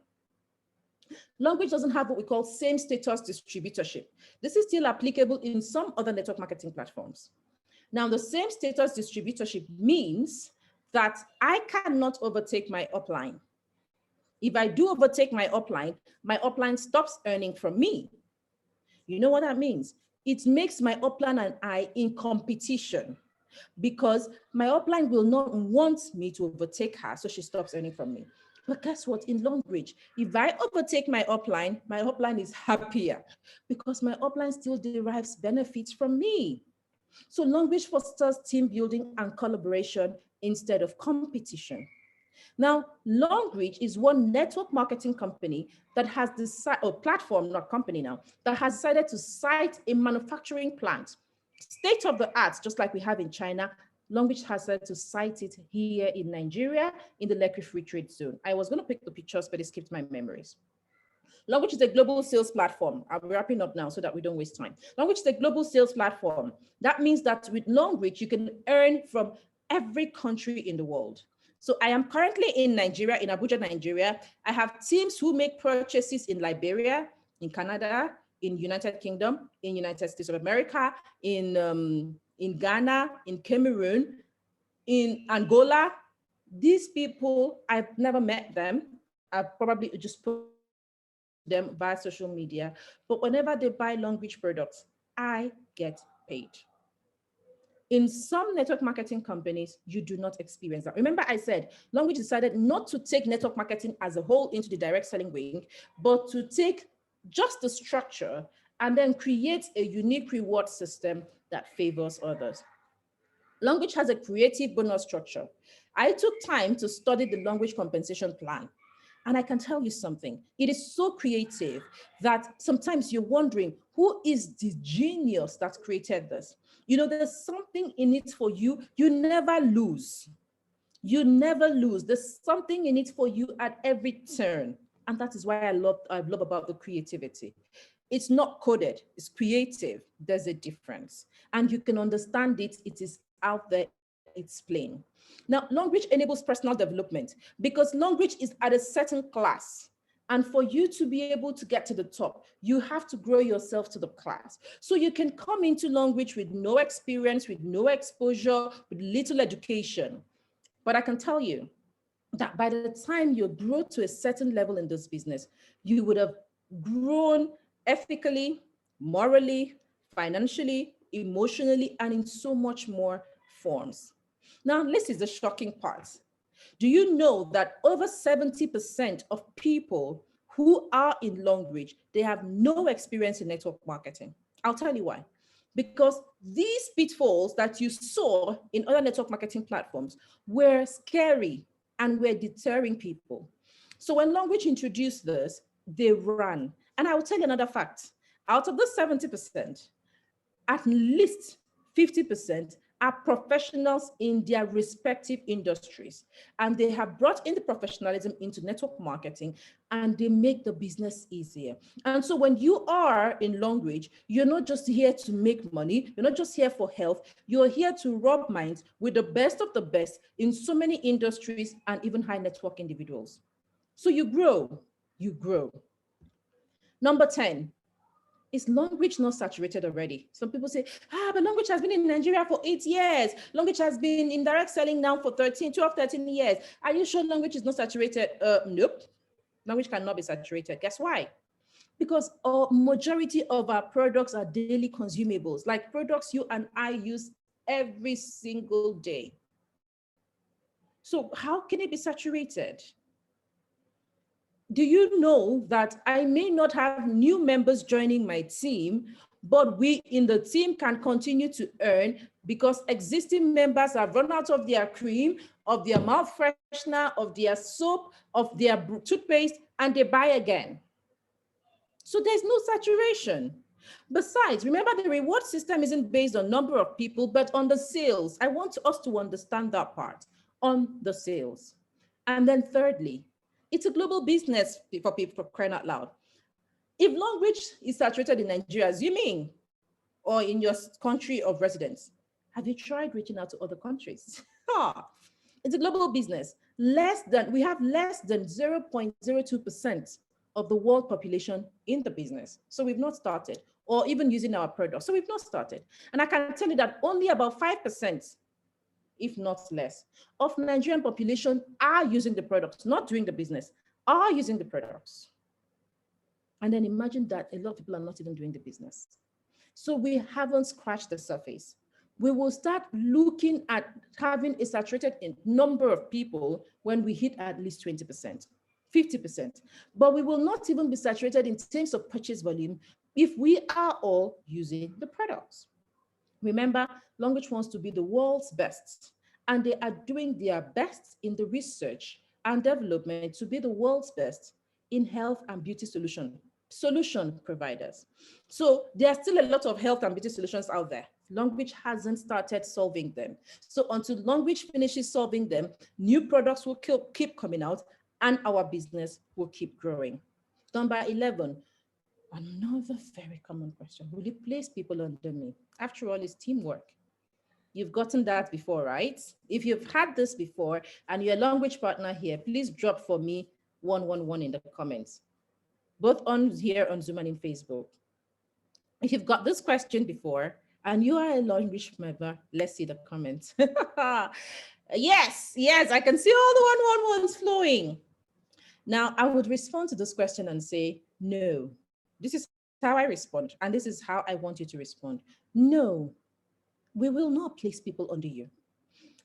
Longrich doesn't have what we call same status distributorship. This is still applicable in some other network marketing platforms. Now, the same status distributorship means that I cannot overtake my upline. If I do overtake my upline stops earning from me. You know what that means? It makes my upline and I in competition, because my upline will not want me to overtake her, so she stops earning from me. But guess what? In Longrich, if I overtake my upline is happier because my upline still derives benefits from me. So Longrich fosters team building and collaboration instead of competition. Now, Longrich is one network marketing company that has decided, or platform, not company now, that has decided to site a manufacturing plant, state of the art, just like we have in China. Longrich has decided to site it here in Nigeria in the Lekki Free Trade Zone. I was going to pick the pictures, but it skipped my memories. Longrich is a global sales platform. I'm wrapping up now so that we don't waste time. Longrich is a global sales platform. That means that with Longrich, you can earn from every country in the world. So I am currently in Nigeria, in Abuja, Nigeria. I have teams who make purchases in Liberia, in Canada, in United Kingdom, in United States of America, in Ghana, in Cameroon, in Angola. These people, I've never met them. I've probably just put them via social media, but whenever they buy Longrich products, I get paid. In some network marketing companies, you do not experience that. Remember I said, Longrich decided not to take network marketing as a whole into the direct selling wing, but to take just the structure and then create a unique reward system that favors others. Longrich has a creative bonus structure. I took time to study the Longrich compensation plan. And I can tell you something, it is so creative that sometimes you're wondering, who is the genius that created this? You know, there's something in it for you. You never lose. You never lose. There's something in it for you at every turn. And that is why I love about the creativity. It's not coded, it's creative. There's a difference. And you can understand it. It is out there, it's plain. Now, Longrich enables personal development because Longrich is at a certain class. And for you to be able to get to the top, you have to grow yourself to the class. So you can come into Longrich with no experience, with no exposure, with little education. But I can tell you that by the time you grow to a certain level in this business, you would have grown ethically, morally, financially, emotionally, and in so much more forms. Now, this is the shocking part. Do you know that over 70% of people who are in Longrich, they have no experience in network marketing? I'll tell you why. Because these pitfalls that you saw in other network marketing platforms were scary and were deterring people. So when Longrich introduced this, they ran. And I will tell you another fact. Out of the 70%, at least 50% are professionals in their respective industries, and they have brought in the professionalism into network marketing, and they make the business easier. And so when you are in Longrich, you're not just here to make money, you're not just here for health, you're here to rub minds with the best of the best in so many industries and even high network individuals. So you grow, you grow. Number 10, is Longrich not saturated already? Some people say, but Longrich has been in Nigeria for 8 years. Longrich has been in direct selling now for 12, 13 years. Are you sure Longrich is not saturated? Nope. Longrich cannot be saturated. Guess why? Because a majority of our products are daily consumables, like products you and I use every single day. So how can it be saturated? Do you know that I may not have new members joining my team, but we in the team can continue to earn because existing members have run out of their cream, of their mouth freshener, of their soap, of their toothpaste, and they buy again. So there's no saturation. Besides, remember the reward system isn't based on number of people, but on the sales. I want us to understand that part, on the sales. And then thirdly, it's a global business for people, for crying out loud. If Longrich is saturated in Nigeria, as you mean, or in your country of residence, have you tried reaching out to other countries? It's a global business. We have less than 0.02% of the world population in the business. So we've not started, or even using our products. So we've not started. And I can tell you that only about 5%, if not less, of Nigerian population are using the products, not doing the business, are using the products. And then imagine that a lot of people are not even doing the business. So we haven't scratched the surface. We will start looking at having a saturated number of people when we hit at least 20%, 50%. But we will not even be saturated in terms of purchase volume if we are all using the products. Remember, Longrich wants to be the world's best, and they are doing their best in the research and development to be the world's best in health and beauty solution providers. So there are still a lot of health and beauty solutions out there. Longrich hasn't started solving them. So until Longrich finishes solving them, new products will keep coming out and our business will keep growing. Number 11, another very common question. Will you place people under me? After all, it's teamwork. You've gotten that before, right? If you've had this before and you're a Longrich partner here, please drop for me 111 in the comments, both on here on Zoom and in Facebook. If you've got this question before and you are a Longrich member, let's see the comments. Yes, I can see all the 111s flowing. Now, I would respond to this question and say, no. This is how I respond, and this is how I want you to respond. No, we will not place people under you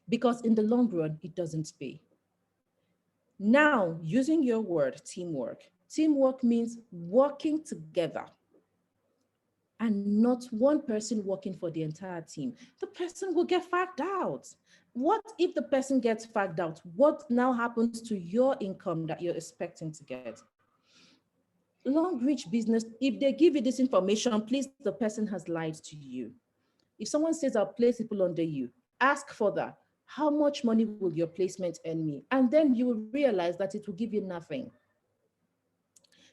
because in the long run, it doesn't pay. Now, using your word, teamwork. Teamwork means working together and not one person working for the entire team. The person will get fagged out. What if the person gets fagged out? What now happens to your income that you're expecting to get? Longrich business, if they give you this information, please, the person has lied to you. If someone says, I'll place people under you, ask further, how much money will your placement earn me? And then you will realize that it will give you nothing.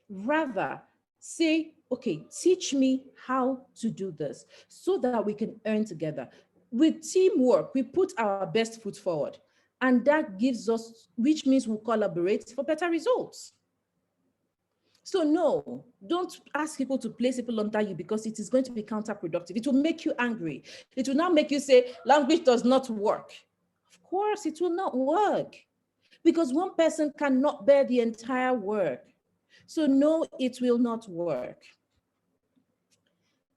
Rather, say, okay, teach me how to do this so that we can earn together. With teamwork, we put our best foot forward, and that gives us, which means we'll collaborate for better results. So no, don't ask people to place people under you because it is going to be counterproductive. It will make you angry. It will now make you say, Longrich does not work. Of course, it will not work because one person cannot bear the entire work. So no, it will not work.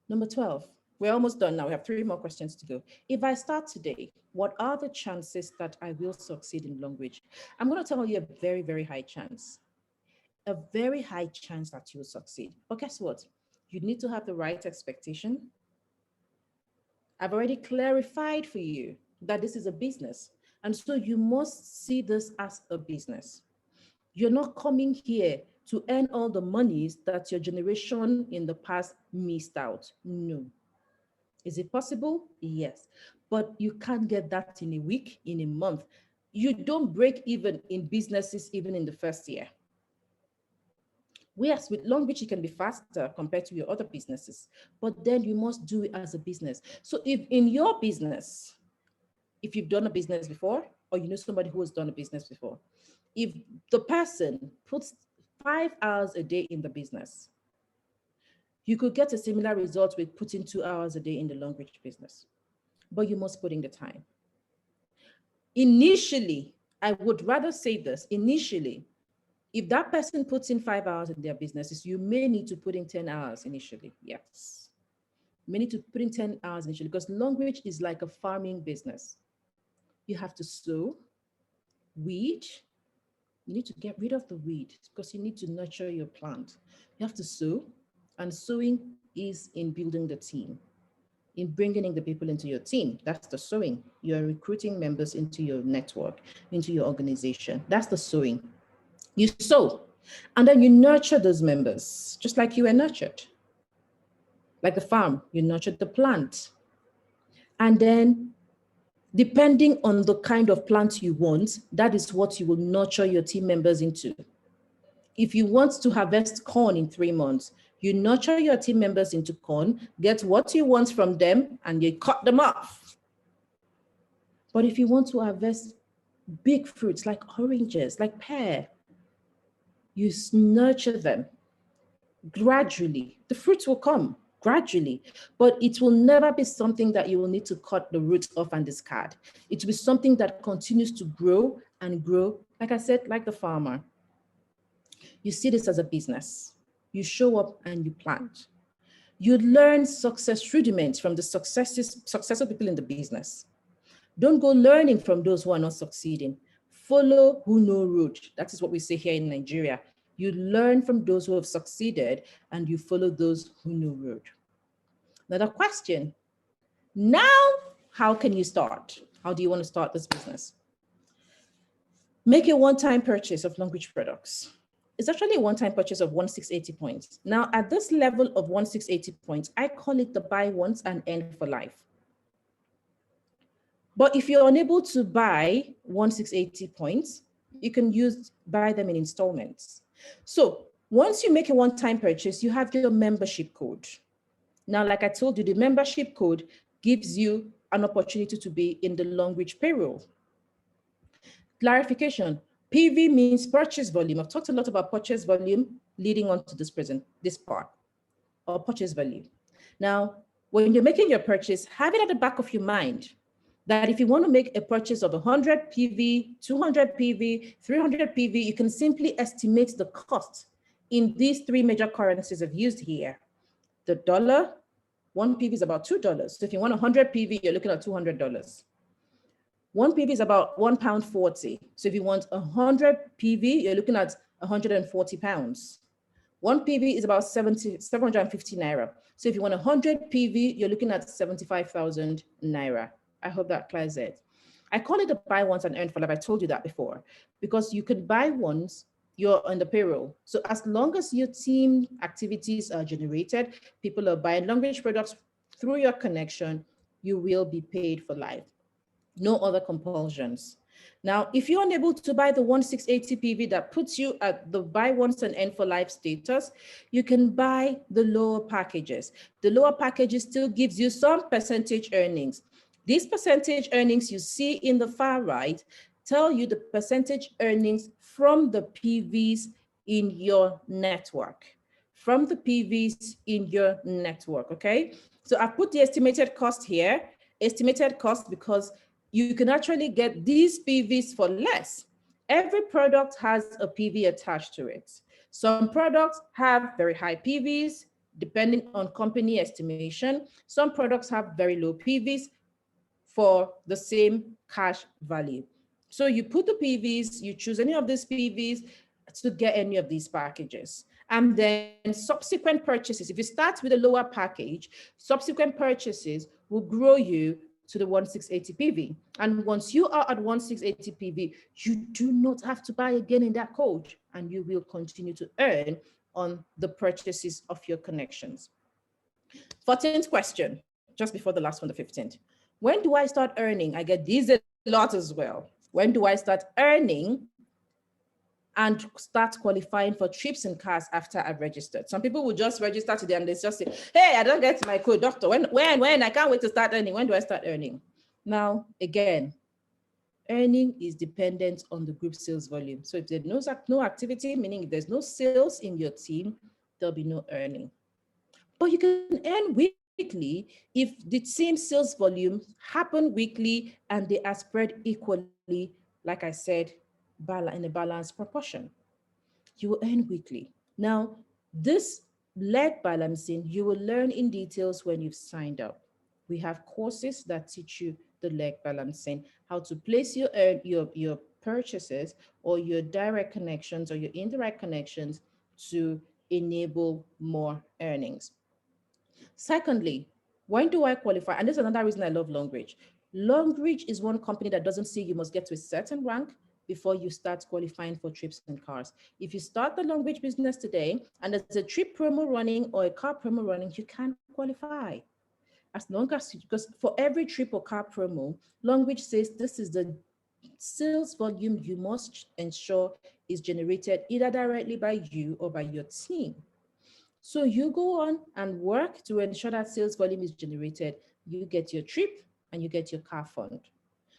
Number 12, we're almost done now. We have 3 more questions to go. If I start today, what are the chances that I will succeed in Longrich? I'm going to tell you a very, very high chance. A very high chance that you'll succeed. But guess what? You need to have the right expectation. I've already clarified for you that this is a business. And so you must see this as a business. You're not coming here to earn all the monies that your generation in the past missed out. No. Is it possible? Yes. But you can't get that in a week, in a month. You don't break even in businesses even in the first year. Whereas with Longrich, it can be faster compared to your other businesses, but then you must do it as a business. So if in your business, if you've done a business before, or you know somebody who has done a business before, if the person puts 5 hours a day in the business, you could get a similar result with putting 2 hours a day in the Longrich business, but you must put in the time. Initially, I would rather say this, initially, if that person puts in 5 hours in their businesses, you may need to put in 10 hours initially. Yes. You may need to put in 10 hours initially because Longrich is like a farming business. You have to sow, weed. You need to get rid of the weed because you need to nurture your plant. You have to sow, and sowing is in building the team, in bringing in the people into your team. That's the sowing. You're recruiting members into your network, into your organization. That's the sowing. You sow, and then you nurture those members, just like you were nurtured. Like the farm, you nurtured the plant. And then depending on the kind of plant you want, that is what you will nurture your team members into. If you want to harvest corn in 3 months, you nurture your team members into corn, get what you want from them, and you cut them off. But if you want to harvest big fruits like oranges, like pear, you nurture them gradually. The fruits will come gradually, but it will never be something that you will need to cut the roots off and discard. It will be something that continues to grow and grow. Like I said, like the farmer, you see this as a business. You show up and you plant. You learn success rudiments from the successful people in the business. Don't go learning from those who are not succeeding. Follow who know road. That is what we say here in Nigeria. You learn from those who have succeeded and you follow those who know road. Now the question, now how can you start? How do you want to start this business? Make a one-time purchase of Longrich products. It's actually a one-time purchase of 1680 points. Now at this level of 1680 points, I call it the buy once and earn for life. But if you're unable to buy 1680 points, you can buy them in installments. So once you make a one-time purchase, you have your membership code. Now, like I told you, the membership code gives you an opportunity to be in the Longrich payroll. Clarification, PV means purchase volume. I've talked a lot about purchase volume leading on to this part, or purchase value. Now, when you're making your purchase, have it at the back of your mind that if you want to make a purchase of 100 PV, 200 PV, 300 PV, you can simply estimate the cost in these three major currencies I've used here. The dollar, 1 PV is about $2. So if you want 100 PV, you're looking at $200. 1 PV is about £1.40. So if you want 100 PV, you're looking at 140 pounds. 1 PV is about 750 naira. So if you want 100 PV, you're looking at 75,000 naira. I hope that clears it. I call it a buy once and earn for life. I told you that before, because you could buy once, you're on the payroll. So as long as your team activities are generated, people are buying Longrich products through your connection, you will be paid for life. No other compulsions. Now, if you're unable to buy the 1680 PV that puts you at the buy once and earn for life status, you can buy the lower packages. The lower packages still gives you some percentage earnings. These percentage earnings you see in the far right tell you the percentage earnings from the PVs in your network. From the PVs in your network, okay? So I've put the estimated cost here, estimated cost because you can actually get these PVs for less. Every product has a PV attached to it. Some products have very high PVs, depending on company estimation. Some products have very low PVs for the same cash value. So you put the PVs, you choose any of these PVs to get any of these packages. And then subsequent purchases, if you start with a lower package, subsequent purchases will grow you to the 1680 PV. And once you are at 1680 PV, you do not have to buy again in that code, and you will continue to earn on the purchases of your connections. 14th question. just before the last one, the 15th. When do I start earning? I get these a lot as well. When do I start earning and start qualifying for trips and cars after I've registered? Some people will just register today and they just say, hey, I don't get my code, doctor. When? I can't wait to start earning. When do I start earning? Now, again, earning is dependent on the group sales volume. So if there's no activity, meaning if there's no sales in your team, there'll be no earning. But you can earn weekly if the same sales volume happen weekly and they are spread equally, like I said, in a balanced proportion. You will earn weekly. Now, this leg balancing, you will learn in details when you've signed up. We have courses that teach you the leg balancing, how to place your purchases or your direct connections or your indirect connections to enable more earnings. Secondly, when do I qualify? And this is another reason I love Longrich. Longrich is one company that doesn't say you must get to a certain rank before you start qualifying for trips and cars. If you start the Longrich business today and there's a trip promo running or a car promo running, you can qualify. As long as, because for every trip or car promo, Longrich says this is the sales volume you must ensure is generated either directly by you or by your team. So you go on and work to ensure that sales volume is generated. You get your trip and you get your car fund.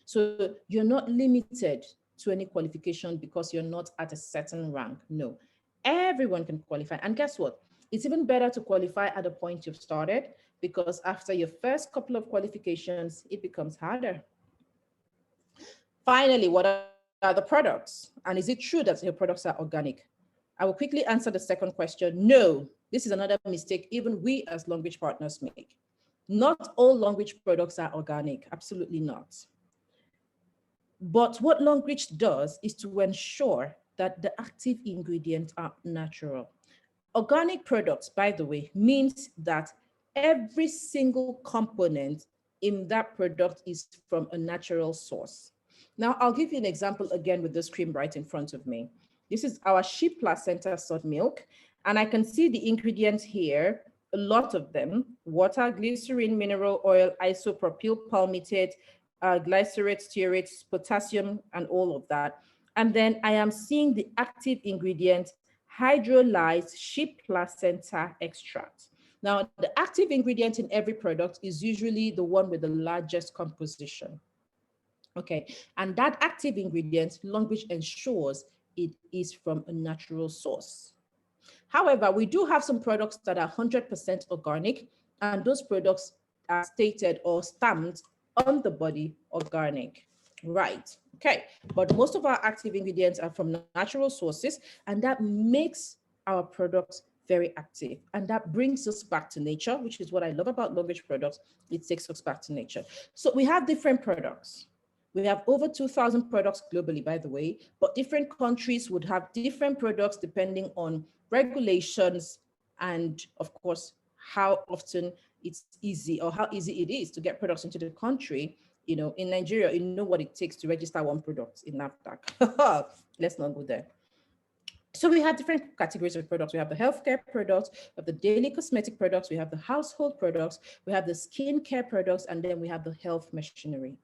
So you're not limited to any qualification because you're not at a certain rank. No, everyone can qualify. And guess what? It's even better to qualify at the point you've started, because after your first couple of qualifications, it becomes harder. Finally, what are the products? And is it true that your products are organic? I will quickly answer the second question. No, this is another mistake even we as Longrich partners make. Not all Longrich products are organic, absolutely not. But what Longrich does is to ensure that the active ingredients are natural. Organic products, by the way, means that every single component in that product is from a natural source. Now, I'll give you an example again with this cream right in front of me. This is our sheep placenta sod milk, and I can see the ingredients here, a lot of them: water, glycerin, mineral oil, isopropyl palmitate, glycerate, stearate, potassium, and all of that. And then I am seeing the active ingredient, hydrolyzed sheep placenta extract. Now, the active ingredient in every product is usually the one with the largest composition. Okay, and that active ingredient, Longrich ensures it is from a natural source. However, we do have some products that are 100% organic, and those products are stated or stamped on the body organic. Right, okay, but most of our active ingredients are from natural sources, and that makes our products very active. And that brings us back to nature, which is what I love about Longrich products. It takes us back to nature. So we have different products. We have over 2,000 products globally, by the way, but different countries would have different products depending on regulations and, of course, how often it's easy or how easy it is to get products into the country. You know, in Nigeria, you know what it takes to register one product in NAFDAC. Let's not go there. So we have different categories of products. We have the healthcare products, we have the daily cosmetic products, we have the household products, we have the skincare products, and then we have the health machinery.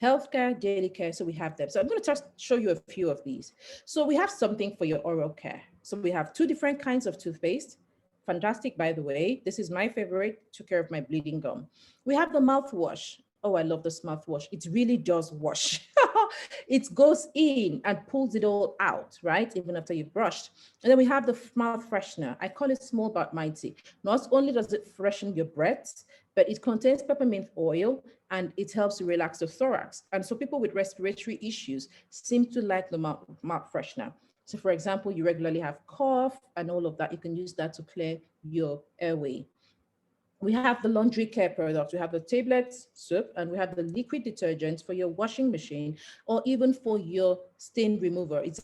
Healthcare, daily care, so we have them. So I'm going to just show you a few of these. So we have something for your oral care. So we have two different kinds of toothpaste. Fantastic, by the way. This is my favorite, took care of my bleeding gum. We have the mouthwash. Oh, I love this mouthwash. It really does wash. It goes in and pulls it all out, right? Even after you've brushed. And then we have the mouth freshener. I call it small but mighty. Not only does it freshen your breath, but it contains peppermint oil and it helps to relax the thorax. And so people with respiratory issues seem to like the mouth freshener. So for example, you regularly have cough and all of that, you can use that to clear your airway. We have the laundry care products. We have the tablets, soap, and we have the liquid detergent for your washing machine or even for your stain remover. It's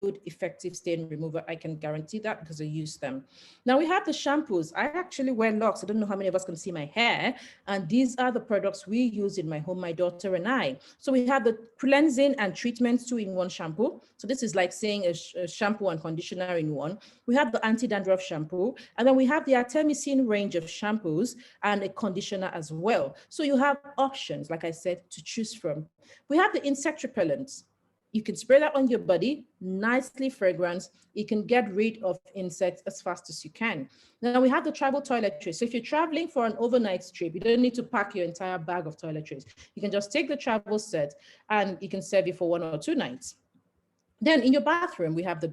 good, effective stain remover. I can guarantee that because I use them. Now we have the shampoos. I actually wear locks. I don't know how many of us can see my hair. And these are the products we use in my home, my daughter and I. So we have the cleansing and treatment 2-in-1 shampoo. So this is like saying a shampoo and conditioner in one. We have the anti-dandruff shampoo. And then we have the Artemisinin range of shampoos and a conditioner as well. So you have options, like I said, to choose from. We have the insect repellents. You can spray that on your body, nicely fragrance. You can get rid of insects as fast as you can. Now we have the travel toiletries. So if you're traveling for an overnight trip, you don't need to pack your entire bag of toiletries. You can just take the travel set and you can serve it for 1 or 2 nights. Then in your bathroom, we have the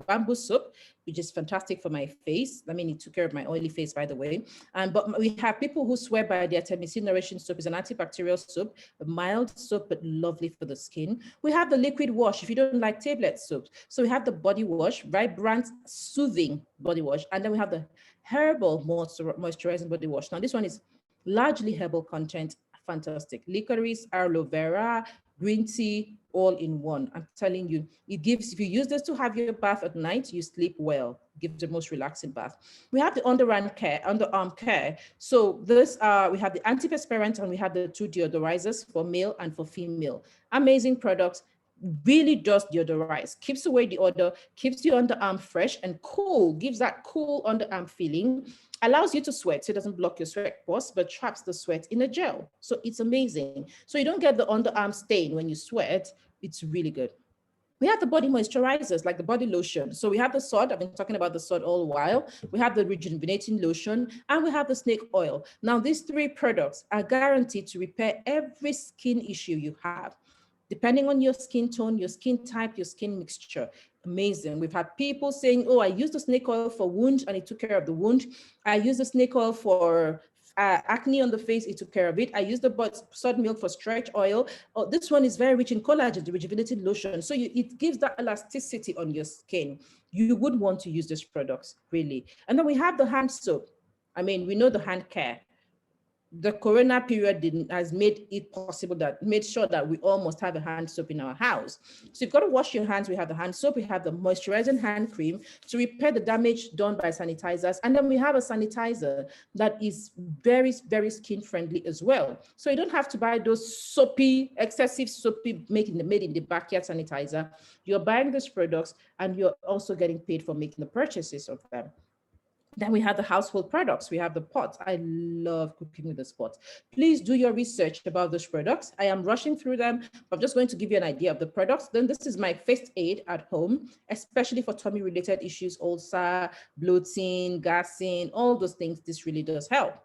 bamboo soap, which is fantastic for my face. I mean, it took care of my oily face, by the way. But we have people who swear by their Artemisinin Nourishing Soap. Is an antibacterial soap, a mild soap, but lovely for the skin. We have the liquid wash if you don't like tablet soaps. So we have the body wash, Vibrant Soothing Body Wash. And then we have the herbal moisturizing body wash. Now, this one is largely herbal content, fantastic. Licorice, aloe vera, green tea, all in one. I'm telling you, it gives, if you use this to have your bath at night, you sleep well. Gives the most relaxing bath. We have the underarm care. So this, we have the antiperspirant and we have the 2 deodorizers for male and for female. Amazing products. Really does deodorize, keeps away the odor, keeps your underarm fresh and cool, gives that cool underarm feeling, allows you to sweat, so it doesn't block your sweat pores, but traps the sweat in a gel. So it's amazing. So you don't get the underarm stain when you sweat. It's really good. We have the body moisturizers like the body lotion. So we have the sod. I've been talking about the sod all the while. We have the rejuvenating lotion and we have the snake oil. Now, these 3 products are guaranteed to repair every skin issue you have, depending on your skin tone, your skin type, your skin mixture. Amazing. We've had people saying, oh, I used the snake oil for wound and it took care of the wound. I used the snake oil for acne on the face, it took care of it. I used the sod milk for stretch oil. Oh, this one is very rich in collagen, the rejuvenating lotion. So it gives that elasticity on your skin. You would want to use these products, really. And then we have the hand soap. I mean, we know the hand care. The corona period has made it possible, that made sure that we all must have a hand soap in our house. So you've got to wash your hands. We have the hand soap, we have the moisturizing hand cream to repair the damage done by sanitizers. And then we have a sanitizer that is very, very skin friendly as well. So you don't have to buy those soapy, excessive soapy made in the backyard sanitizer. You're buying these products and you're also getting paid for making the purchases of them. Then we have the household products. We have the pots. I love cooking with the pots. Please do your research about those products. I am rushing through them, but I'm just going to give you an idea of the products. Then this is my first aid at home, especially for tummy-related issues, ulcer, bloating, gassing, all those things. This really does help.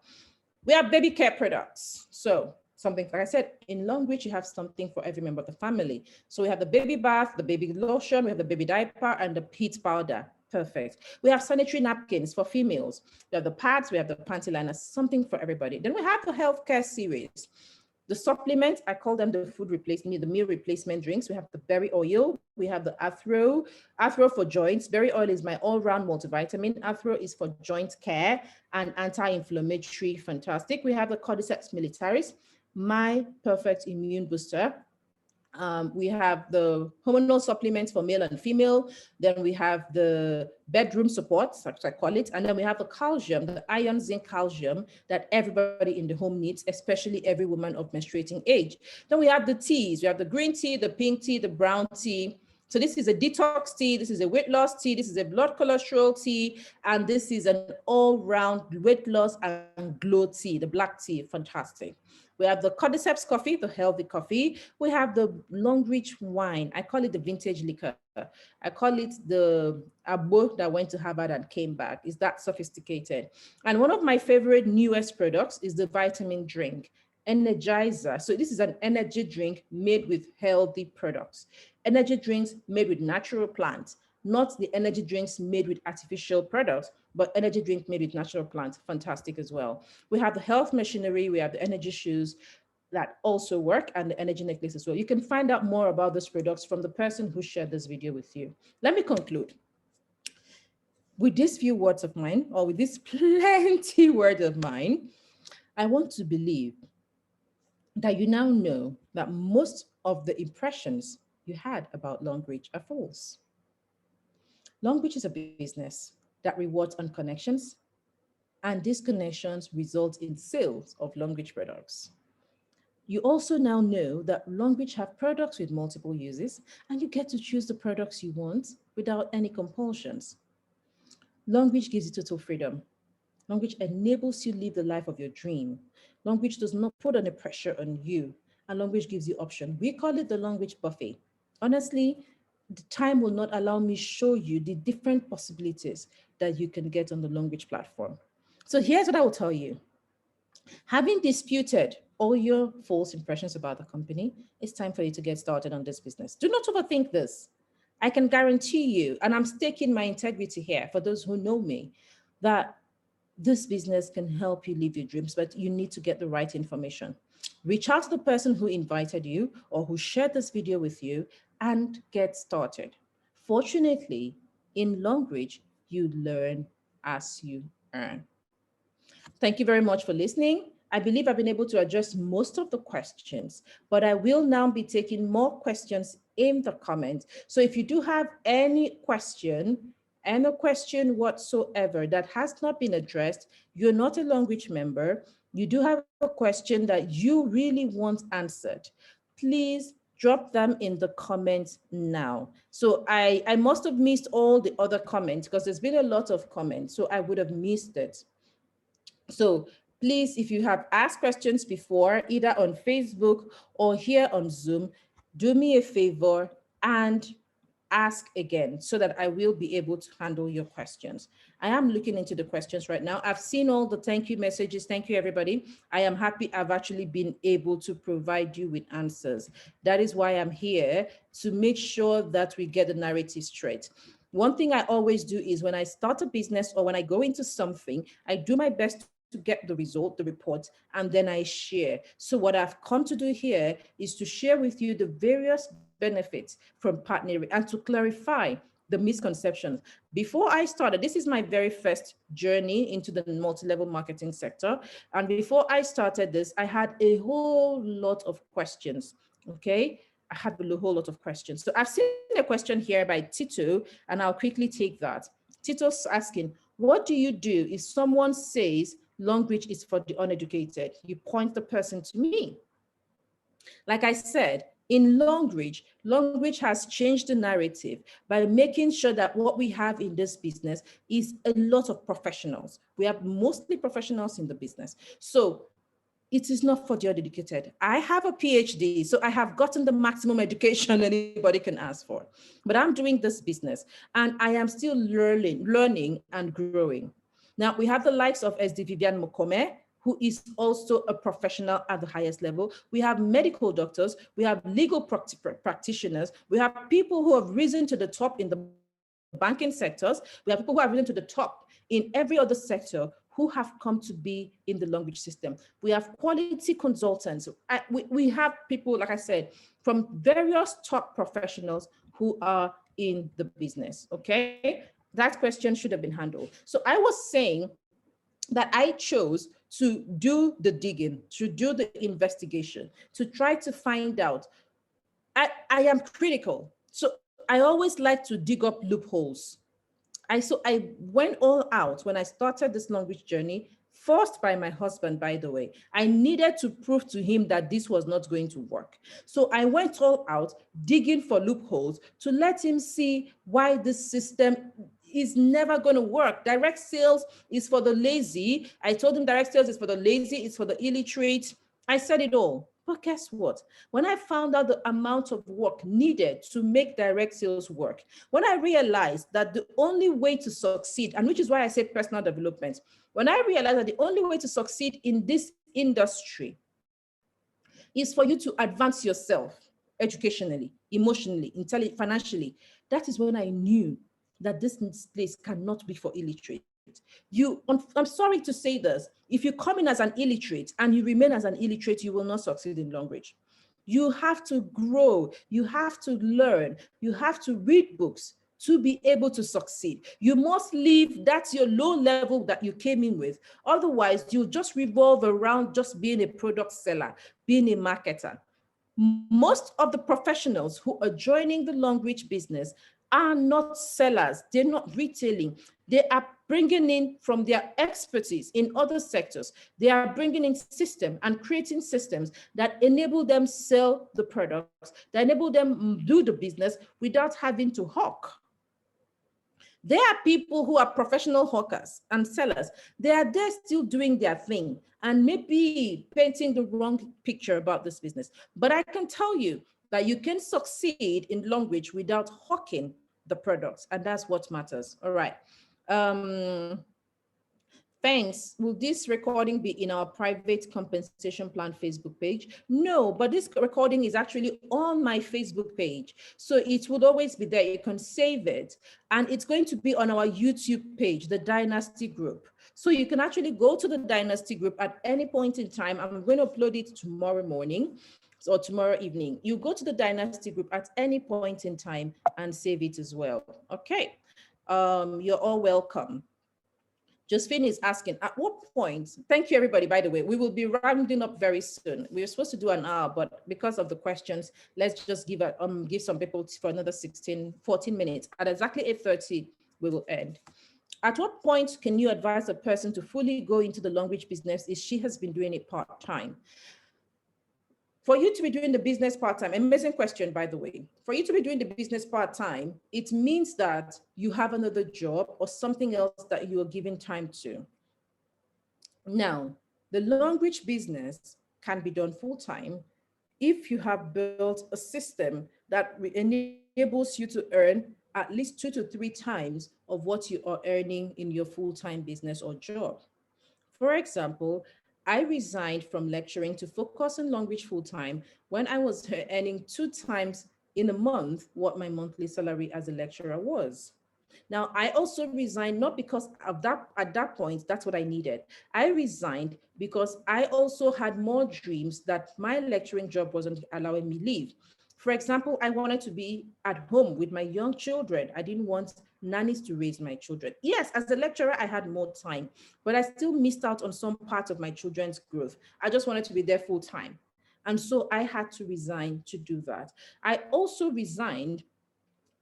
We have baby care products. So something, like I said, in Longrich, you have something for every member of the family. So we have the baby bath, the baby lotion, we have the baby diaper, and the heat powder. Perfect. We have sanitary napkins for females. We have the pads, we have the panty liners, something for everybody. Then we have the healthcare series. The supplements, I call them the food replacement, the meal replacement drinks. We have the berry oil, we have the Athro for joints. Berry oil is my all-round multivitamin. Athro is for joint care and anti-inflammatory, fantastic. We have the Cordyceps militaris, my perfect immune booster. We have the hormonal supplements for male and female. Then we have the bedroom support, as I call it. And then we have the calcium, the iron, zinc, calcium that everybody in the home needs, especially every woman of menstruating age. Then we have the teas. We have the green tea, the pink tea, the brown tea. So this is a detox tea, this is a weight loss tea, this is a blood cholesterol tea, and this is an all-round weight loss and glow tea, the black tea, fantastic. We have the Cordyceps coffee, the healthy coffee. We have the Longrich wine. I call it the vintage liquor. I call it the abo that went to Harvard and came back. It's that sophisticated. And one of my favorite newest products is the vitamin drink, Energizer. So this is an energy drink made with healthy products. Energy drinks made with natural plants, not the energy drinks made with artificial products, but energy drink made with natural plants, fantastic as well. We have the health machinery, we have the energy shoes that also work, and the energy necklace as well. You can find out more about those products from the person who shared this video with you. Let me conclude. With these few words of mine, or with this plenty word of mine, I want to believe that you now know that most of the impressions you had about Longrich are false. Longrich is a business that rewards on connections, and these connections result in sales of Longrich products. You also now know that Longrich have products with multiple uses, and you get to choose the products you want without any compulsions. Longrich gives you total freedom. Longrich enables you to live the life of your dream. Longrich does not put any pressure on you, and Longrich gives you option. We call it the Longrich buffet. Honestly, the time will not allow me show you the different possibilities that you can get on the Longrich platform. So here's what I will tell you. Having disputed all your false impressions about the company, it's time for you to get started on this business. Do not overthink this. I can guarantee you, and I'm staking my integrity here for those who know me, that this business can help you live your dreams, but you need to get the right information. Reach out to the person who invited you or who shared this video with you and get started. Fortunately, in Longrich, you learn as you earn. Thank you very much for listening. I believe I've been able to address most of the questions, but I will now be taking more questions in the comments. So if you do have any question whatsoever that has not been addressed, you're not a Longrich member, you do have a question that you really want answered, please drop them in the comments now. So I must have missed all the other comments because there's been a lot of comments, so I would have missed it. So please, if you have asked questions before, either on Facebook or here on Zoom, do me a favor and ask again so that I will be able to handle your questions. I am looking into the questions right now. I've seen all the thank you messages. Thank you, everybody. I am happy I've actually been able to provide you with answers. That is why I'm here, to make sure that we get the narrative straight. One thing I always do is when I start a business or when I go into something, I do my best to get the result, the report, and then I share. So what I've come to do here is to share with you the various benefits from partnering and to clarify the misconceptions. Before I started, this is my very first journey into the multi-level marketing sector. And before I started this, I had a whole lot of questions, okay? I had a whole lot of questions. So I've seen a question here by Tito, and I'll quickly take that. Tito's asking, what do you do if someone says Longrich is for the uneducated? You point the person to me. Like I said, in Longrich, Longrich has changed the narrative by making sure that what we have in this business is a lot of professionals. We have mostly professionals in the business. So it is not for the uneducated. I have a PhD, so I have gotten the maximum education anybody can ask for. But I'm doing this business and I am still learning and growing. Now we have the likes of SD Vivian Mokome, who is also a professional at the highest level. We have medical doctors, we have legal practitioners, we have people who have risen to the top in the banking sectors, we have people who have risen to the top in every other sector who have come to be in the Longrich system. We have quality consultants. We have people, like I said, from various top professionals who are in the business, okay? That question should have been handled. So I was saying that I chose to do the digging, to do the investigation, to try to find out. I am critical. So I always like to dig up loopholes. So I went all out when I started this Longrich journey, forced by my husband, by the way. I needed to prove to him that this was not going to work. So I went all out digging for loopholes to let him see why this system is never going to work. Direct sales is for the lazy. I told him direct sales is for the lazy, it's for the illiterate. I said it all. But guess what? When I found out the amount of work needed to make direct sales work, when I realized that the only way to succeed, and which is why I say personal development, when I realized that the only way to succeed in this industry is for you to advance yourself educationally, emotionally, financially, that is when I knew that this place cannot be for illiterate. I'm sorry to say this, if you come in as an illiterate and you remain as an illiterate, you will not succeed in Longrich. You have to grow, you have to learn, you have to read books to be able to succeed. You must leave, that's your low level that you came in with. Otherwise, you just revolve around just being a product seller, being a marketer. Most of the professionals who are joining the Longrich business are not sellers. They're not retailing. They are bringing in from their expertise in other sectors. They are bringing in systems and creating systems that enable them sell the products, that enable them do the business without having to hawk. There are people who are professional hawkers and sellers. They are there still doing their thing and maybe painting the wrong picture about this business. But I can tell you that you can succeed in Longrich without hawking the products, and that's what matters. All right. Thanks. Will this recording be in our private compensation plan Facebook page? No, but this recording is actually on my Facebook page. So it would always be there. You can save it. And it's going to be on our YouTube page, the Dynasty Group. So you can actually go to the Dynasty Group at any point in time. I'm going to upload it tomorrow morning or tomorrow evening. You go to the Dynasty Group at any point in time and save it as well. Okay. You're all welcome. Josephine is asking, at what point, thank you everybody, by the way, we will be rounding up very soon. We were supposed to do an hour, but because of the questions, let's just give some people for another 14 minutes. At exactly 8:30, we will end. At what point can you advise a person to fully go into the Longrich business if she has been doing it part-time? For you to be doing the business part-time, amazing question, by the way. For you to be doing the business part-time, it means that you have another job or something else that you are giving time to. Now, the Longrich business can be done full-time if you have built a system that enables you to earn at least 2 to 3 times of what you are earning in your full-time business or job. For example, I resigned from lecturing to focus on Longrich full-time when I was earning 2 times in a month what my monthly salary as a lecturer was. Now, I also resigned not because of that, at that point, that's what I needed. I resigned because I also had more dreams that my lecturing job wasn't allowing me leave. For example, I wanted to be at home with my young children. I didn't want nannies to raise my children. Yes, as a lecturer, I had more time, but I still missed out on some part of my children's growth. I just wanted to be there full time. And so I had to resign to do that. I also resigned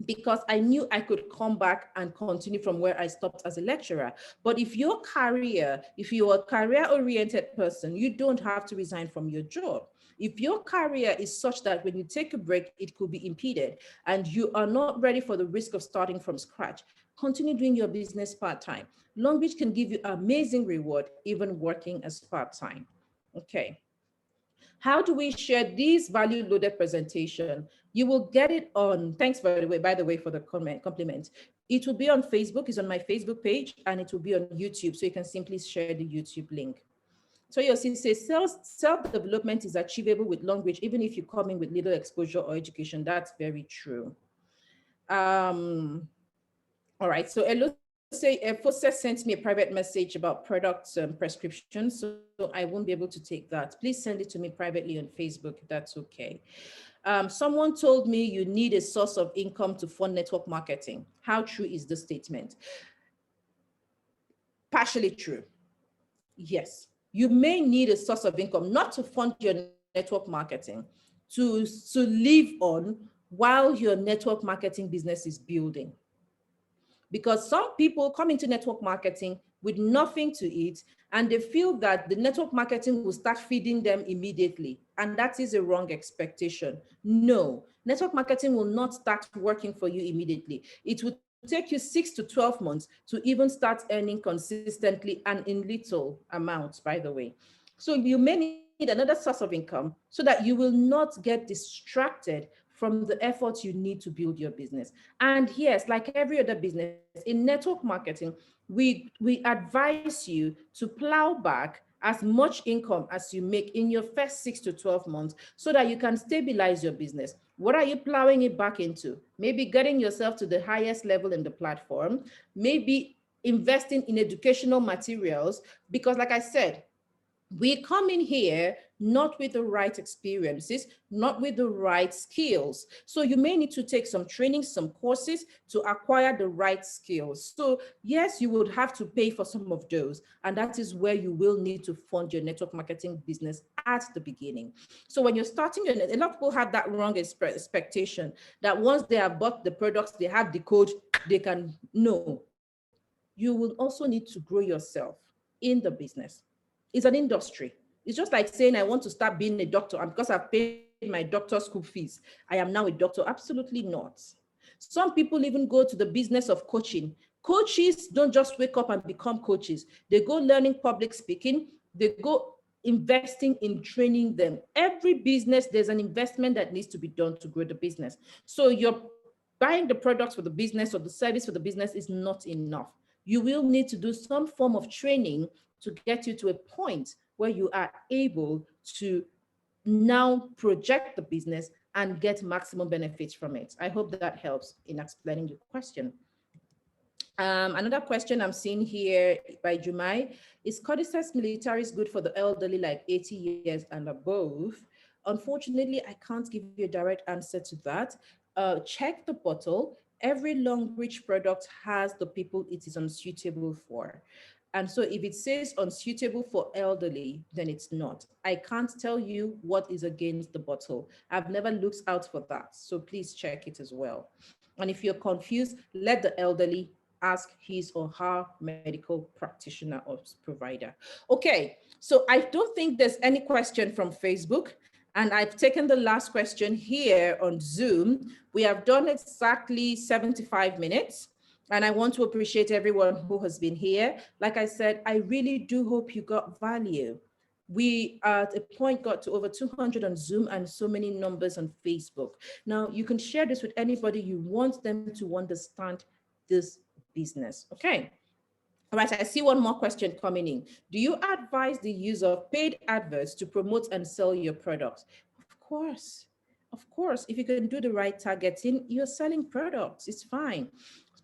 because I knew I could come back and continue from where I stopped as a lecturer. But if you're a career-oriented person, you don't have to resign from your job. If your career is such that when you take a break, it could be impeded and you are not ready for the risk of starting from scratch, continue doing your business part-time. Longrich can give you amazing reward, even working as part-time. Okay. How do we share this value-loaded presentation? You will get it on, thanks by the way, for the compliment. It will be on Facebook, it's on my Facebook page, and it will be on YouTube, so you can simply share the YouTube link. So Yossi says, self-development is achievable with Longrich, even if you come in with little exposure or education. That's very true. All right, so Fosa sent me a private message about product prescriptions, so I won't be able to take that. Please send it to me privately on Facebook, if that's okay. Someone told me you need a source of income to fund network marketing. How true is this statement? Partially true. Yes, you may need a source of income, not to fund your network marketing, to live on while your network marketing business is building. Because some people come into network marketing with nothing to eat, and they feel that the network marketing will start feeding them immediately. And that is a wrong expectation. No, network marketing will not start working for you immediately. It will take you 6 to 12 months to even start earning consistently and in little amounts, by the way. So you may need another source of income so that you will not get distracted from the efforts you need to build your business. And yes, like every other business, in network marketing, we advise you to plow back as much income as you make in your first 6 to 12 months so that you can stabilize your business. What are you plowing it back into? Maybe getting yourself to the highest level in the platform, maybe investing in educational materials, because like I said, We come in here not with the right experiences, not with the right skills. So you may need to take some training, some courses to acquire the right skills. So yes, you would have to pay for some of those. And that is where you will need to fund your network marketing business at the beginning. So when you're starting, a lot of people have that wrong expectation that once they have bought the products, they have the code, they can, no. You will also need to grow yourself in the business. It's an industry. It's just like saying, I want to start being a doctor, and because I've paid my doctor school fees, I am now a doctor. Absolutely not. Some people even go to the business of coaching. Coaches don't just wake up and become coaches. They go learning public speaking. They go investing in training them. Every business, there's an investment that needs to be done to grow the business. So you're buying the products for the business or the service for the business is not enough. You will need to do some form of training to get you to a point where you are able to now project the business and get maximum benefits from it. I hope that helps in explaining your question. Another question I'm seeing here by Jumai is Codicus militaris good for the elderly like 80 years and above? Unfortunately, I can't give you a direct answer to that. Check the bottle. Every Longrich product has the people it is unsuitable for. And so if it says unsuitable for elderly, then it's not. I can't tell you what is against the bottle. I've never looked out for that. So please check it as well. And if you're confused, let the elderly ask his or her medical practitioner or provider. Okay, so I don't think there's any question from Facebook. And I've taken the last question here on Zoom. We have done exactly 75 minutes. And I want to appreciate everyone who has been here. Like I said, I really do hope you got value. We at a point got to over 200 on Zoom and so many numbers on Facebook. Now you can share this with anybody you want them to understand this business. Okay. All right, I see one more question coming in. Do you advise the use of paid adverts to promote and sell your products? Of course. Of course, if you can do the right targeting, you're selling products, it's fine.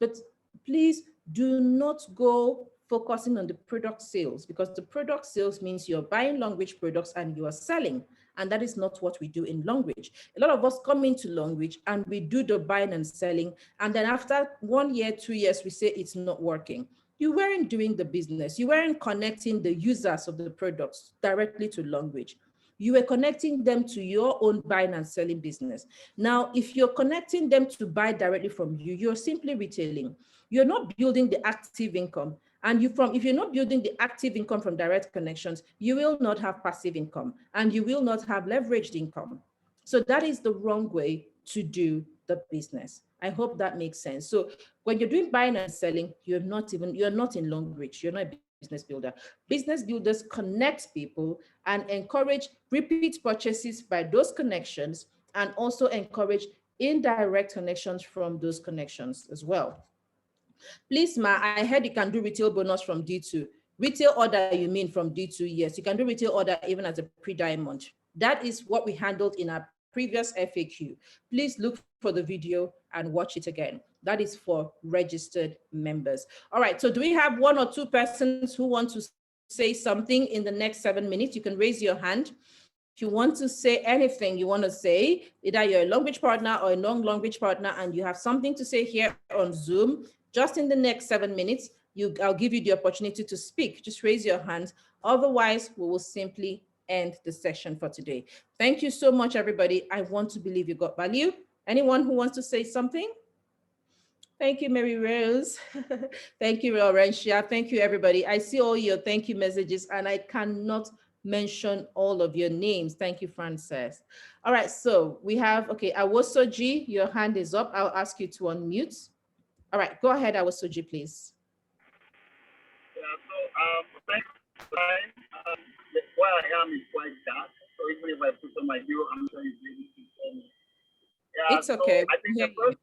But please do not go focusing on the product sales, because the product sales means you're buying Longrich products and you are selling. And that is not what we do in Longrich. A lot of us come into Longrich and we do the buying and selling. And then after 1 year, 2 years, we say it's not working. You weren't doing the business. You weren't connecting the users of the products directly to Longrich. You were connecting them to your own buying and selling business. Now, if you're connecting them to buy directly from you, you're simply retailing. You're not building the active income. And if you're not building the active income from direct connections, you will not have passive income and you will not have leveraged income. So that is the wrong way to do the business. I hope that makes sense. So when you're doing buying and selling, you're not in Longrich, you're not a business builder. Business builders connect people and encourage repeat purchases by those connections, and also encourage indirect connections from those connections as well. Please, Ma, I heard you can do retail bonus from D2. Retail order, you mean from D2? Yes, you can do retail order even as a pre-diamond. That is what we handled in our previous FAQ. Please look for the video and watch it again. That is for registered members. All right, so do we have 1 or 2 persons who want to say something in the next 7 minutes? You can raise your hand. If you want to say anything you want to say, either you're a Longrich partner or a non-Longrich partner and you have something to say here on Zoom, just in the next 7 minutes, I'll give you the opportunity to speak. Just raise your hands. Otherwise, we will simply end the session for today. Thank you so much, everybody. I want to believe you got value. Anyone who wants to say something? Thank you, Mary Rose. Thank you, Laurentia. Thank you, everybody. I see all your thank you messages and I cannot mention all of your names. Thank you, Frances. All right, so we have, okay, Awosoji, your hand is up. I'll ask you to unmute. All right, go ahead, Awosoji, please. Yeah, so thanks for time. Where I am is quite dark, so even if I put on my hero, I'm sure you'll be able to tell me. Yeah, it's okay. So I think the first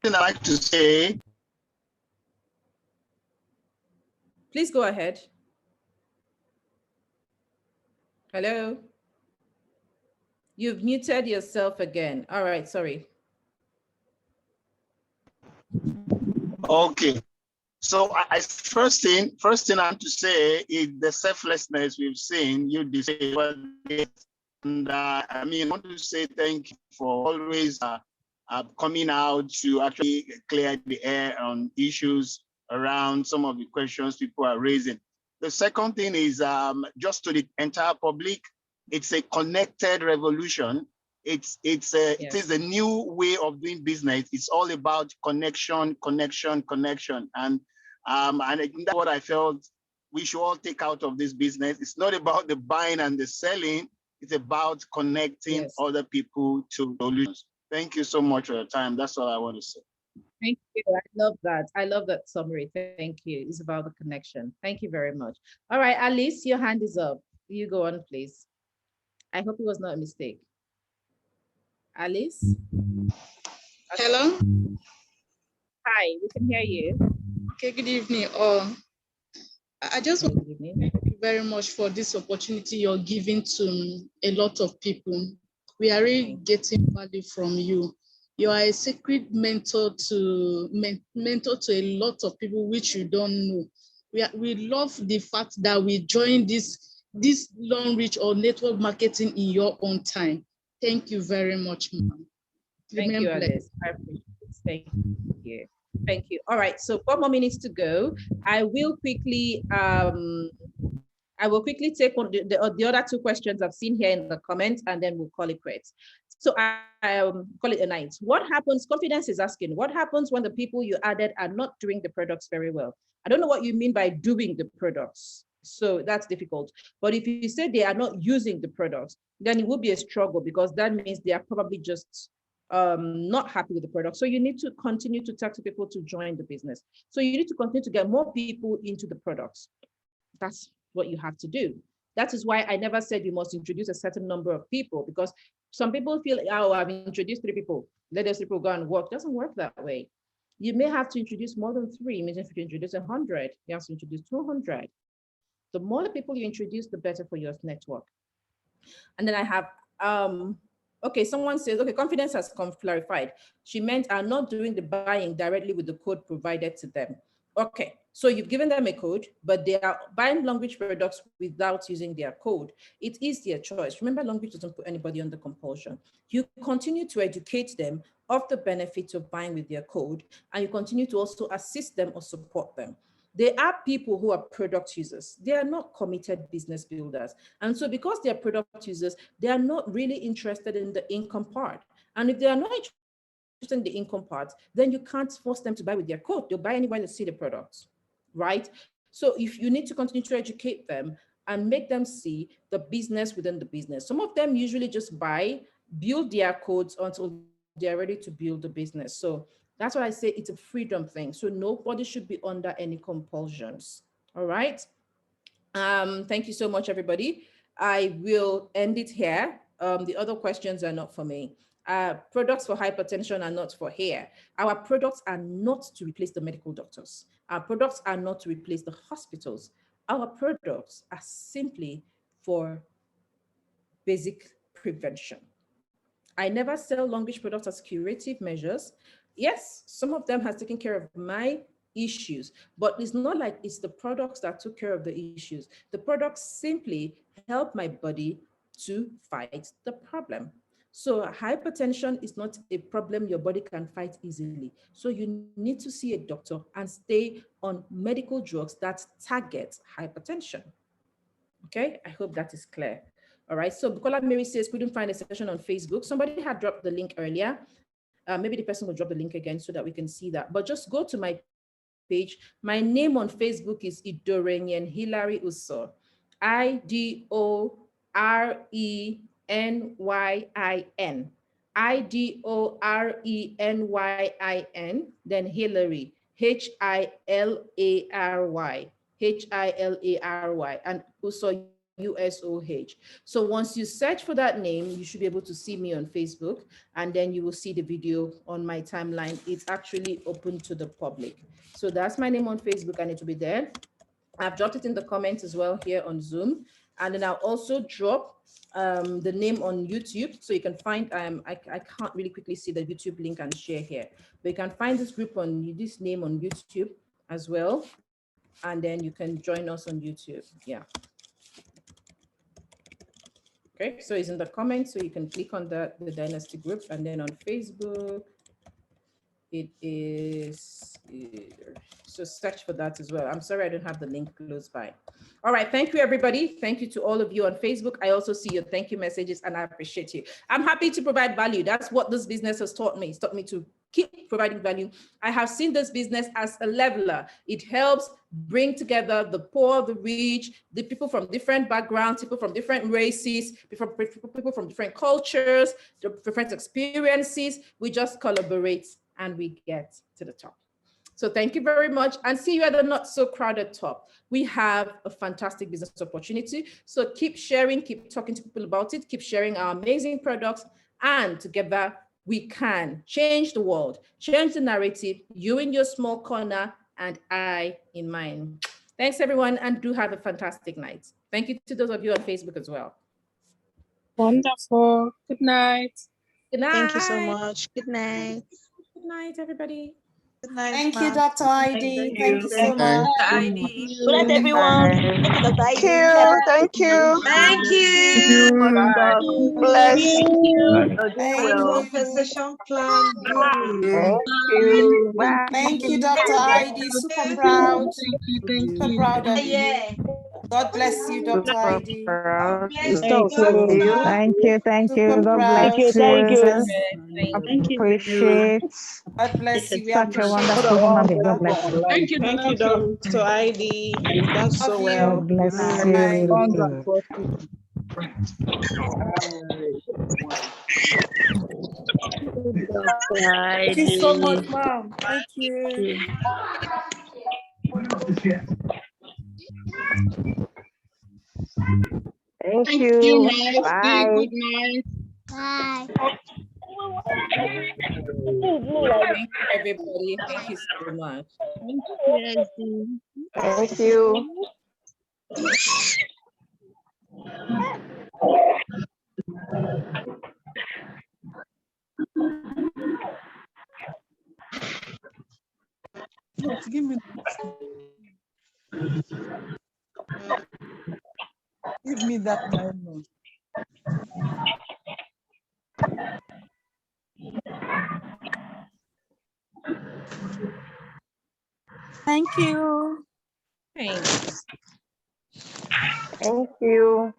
thing I like to say. Please go ahead. Hello. You've muted yourself again. All right, sorry. Okay. So first thing I want to say is the selflessness we've seen you display over this. And I mean, I want to say thank you for always coming out to actually clear the air on issues around some of the questions people are raising. The second thing is just to the entire public, it's a connected revolution. It is a new way of doing business. It's all about connection. And I think that's what I felt we should all take out of this business. It's not about the buying and the selling. It's about connecting other people to solutions. Thank you so much for your time. That's all I want to say. Thank you. I love that. I love that summary. Thank you. It's about the connection. Thank you very much. All right, Alice, your hand is up. You go on, please. I hope it was not a mistake. Alice? Hello? Hi, we can hear you. Okay, good evening. I just want to thank you very much for this opportunity you're giving to a lot of people. We are really getting value from you. You are a sacred mentor to a lot of people which you don't know. We love the fact that we join this Longrich or network marketing in your own time. Thank you very much, ma'am. Thank you, Alice. I appreciate it. Thank you. Thank you. All right, so 4 more minutes to go. I will quickly take on the other 2 questions I've seen here in the comments, and then we'll call it quits. So I call it a night. What happens? Confidence is asking, what happens when the people you added are not doing the products very well? I don't know what you mean by doing the products. So that's difficult. But if you say they are not using the products, then it will be a struggle, because that means they are probably just not happy with the product. So you need to continue to talk to people to join the business. So you need to continue to get more people into the products. That's what you have to do. That is why I never said you must introduce a certain number of people, because some people feel, oh, I've introduced 3 people, let those people go and work. It doesn't work that way. You may have to introduce more than 3. Means if you introduce 100, you have to introduce 200. The more the people you introduce, the better for your network. And then I have, okay, someone says, okay, confidence has clarified. She meant are not doing the buying directly with the code provided to them. Okay, so you've given them a code, but they are buying Longrich products without using their code. It is their choice. Remember, Longrich doesn't put anybody under compulsion. You continue to educate them of the benefits of buying with their code, and you continue to also assist them or support them. There are people who are product users. They are not committed business builders. And so because they are product users, they are not really interested in the income part. And if they are not interested in the income part, then you can't force them to buy with their code. They'll buy anywhere they see the products, right? So if you need to continue to educate them and make them see the business within the business. Some of them usually just build their codes until they're ready to build the business. So that's why I say it's a freedom thing. So nobody should be under any compulsions. All right. Thank you so much, everybody. I will end it here. The other questions are not for me. Products for hypertension are not for here. Our products are not to replace the medical doctors. Our products are not to replace the hospitals. Our products are simply for basic prevention. I never sell Longrich products as curative measures. Yes, some of them has taken care of my issues, but it's not like it's the products that took care of the issues. The products simply help my body to fight the problem. So hypertension is not a problem your body can fight easily. So you need to see a doctor and stay on medical drugs that target hypertension. Okay, I hope that is clear. All right, so Bukola Mary says couldn't find a session on Facebook. Somebody had dropped the link earlier. Maybe the person will drop the link again so that we can see that. But just go to my page. My name on Facebook is Idorenyen Hilary Uso. Idorenyin. Idorenyin, then Hillary, Hilary, Hilary, and Uso, USOH. So once you search for that name, you should be able to see me on Facebook, and then you will see the video on my timeline. It's actually open to the public. So that's my name on Facebook, and it will be there. I've dropped it in the comments as well here on Zoom. And then I'll also drop the name on YouTube. So you can find, I can't really quickly see the YouTube link and share here, but you can find this group on this name on YouTube. as well. And then you can join us on YouTube. Yeah. Okay, so it's in the comments, so you can click on the Dynasty group, and then on Facebook, it is here. So search for that as well. I'm sorry I don't have the link close by. All right, thank you everybody. Thank you to all of you on Facebook. I also see your thank you messages and I appreciate you. I'm happy to provide value. That's what this business has taught me. It's taught me to keep providing value. I have seen this business as a leveler. It helps bring together the poor, the rich, the people from different backgrounds, people from different races, people from different cultures, different experiences. We just collaborate and we get to the top. So thank you very much, and see you at the not so crowded top. We have a fantastic business opportunity. So keep sharing, keep talking to people about it, keep sharing our amazing products, and together we can change the world, change the narrative, you in your small corner and I in mine. Thanks everyone, and do have a fantastic night. Thank you to those of you on Facebook as well. Wonderful. Good night. Good night. Thank you so much. Good night. Good night, everybody. Good night. Thank you, Dr. Heidi. Thank you so Thank much. Heidi. Good night, everyone. Thank you, Dr. Thank Heidi. you. Thank you. Thank you. Bless. Thank One more you. precision plan. Thank you. Bye. Thank you, Dr. Heidi. Super proud. Super proud of you. Yeah. God bless you, Dr. Heidi. Proud. Bless Thank you, you. Doctor. Thank you. Thank you. Super God proud. bless Thank you. you. Thank you. Appreciate God bless you. We such a appreciate wonderful you. human being. God bless you. Thank you, Thank you, Dr. Heidi. You've done so Love well. you. God bless Good night. you. Thank you so much, Mom. Thank you. Thank Thank you. you, Miles. Bye. Good night. Bye. Thank you, everybody. Thank you so much. Thank you. Give me that nylon. Thank you. Thanks. Thank you.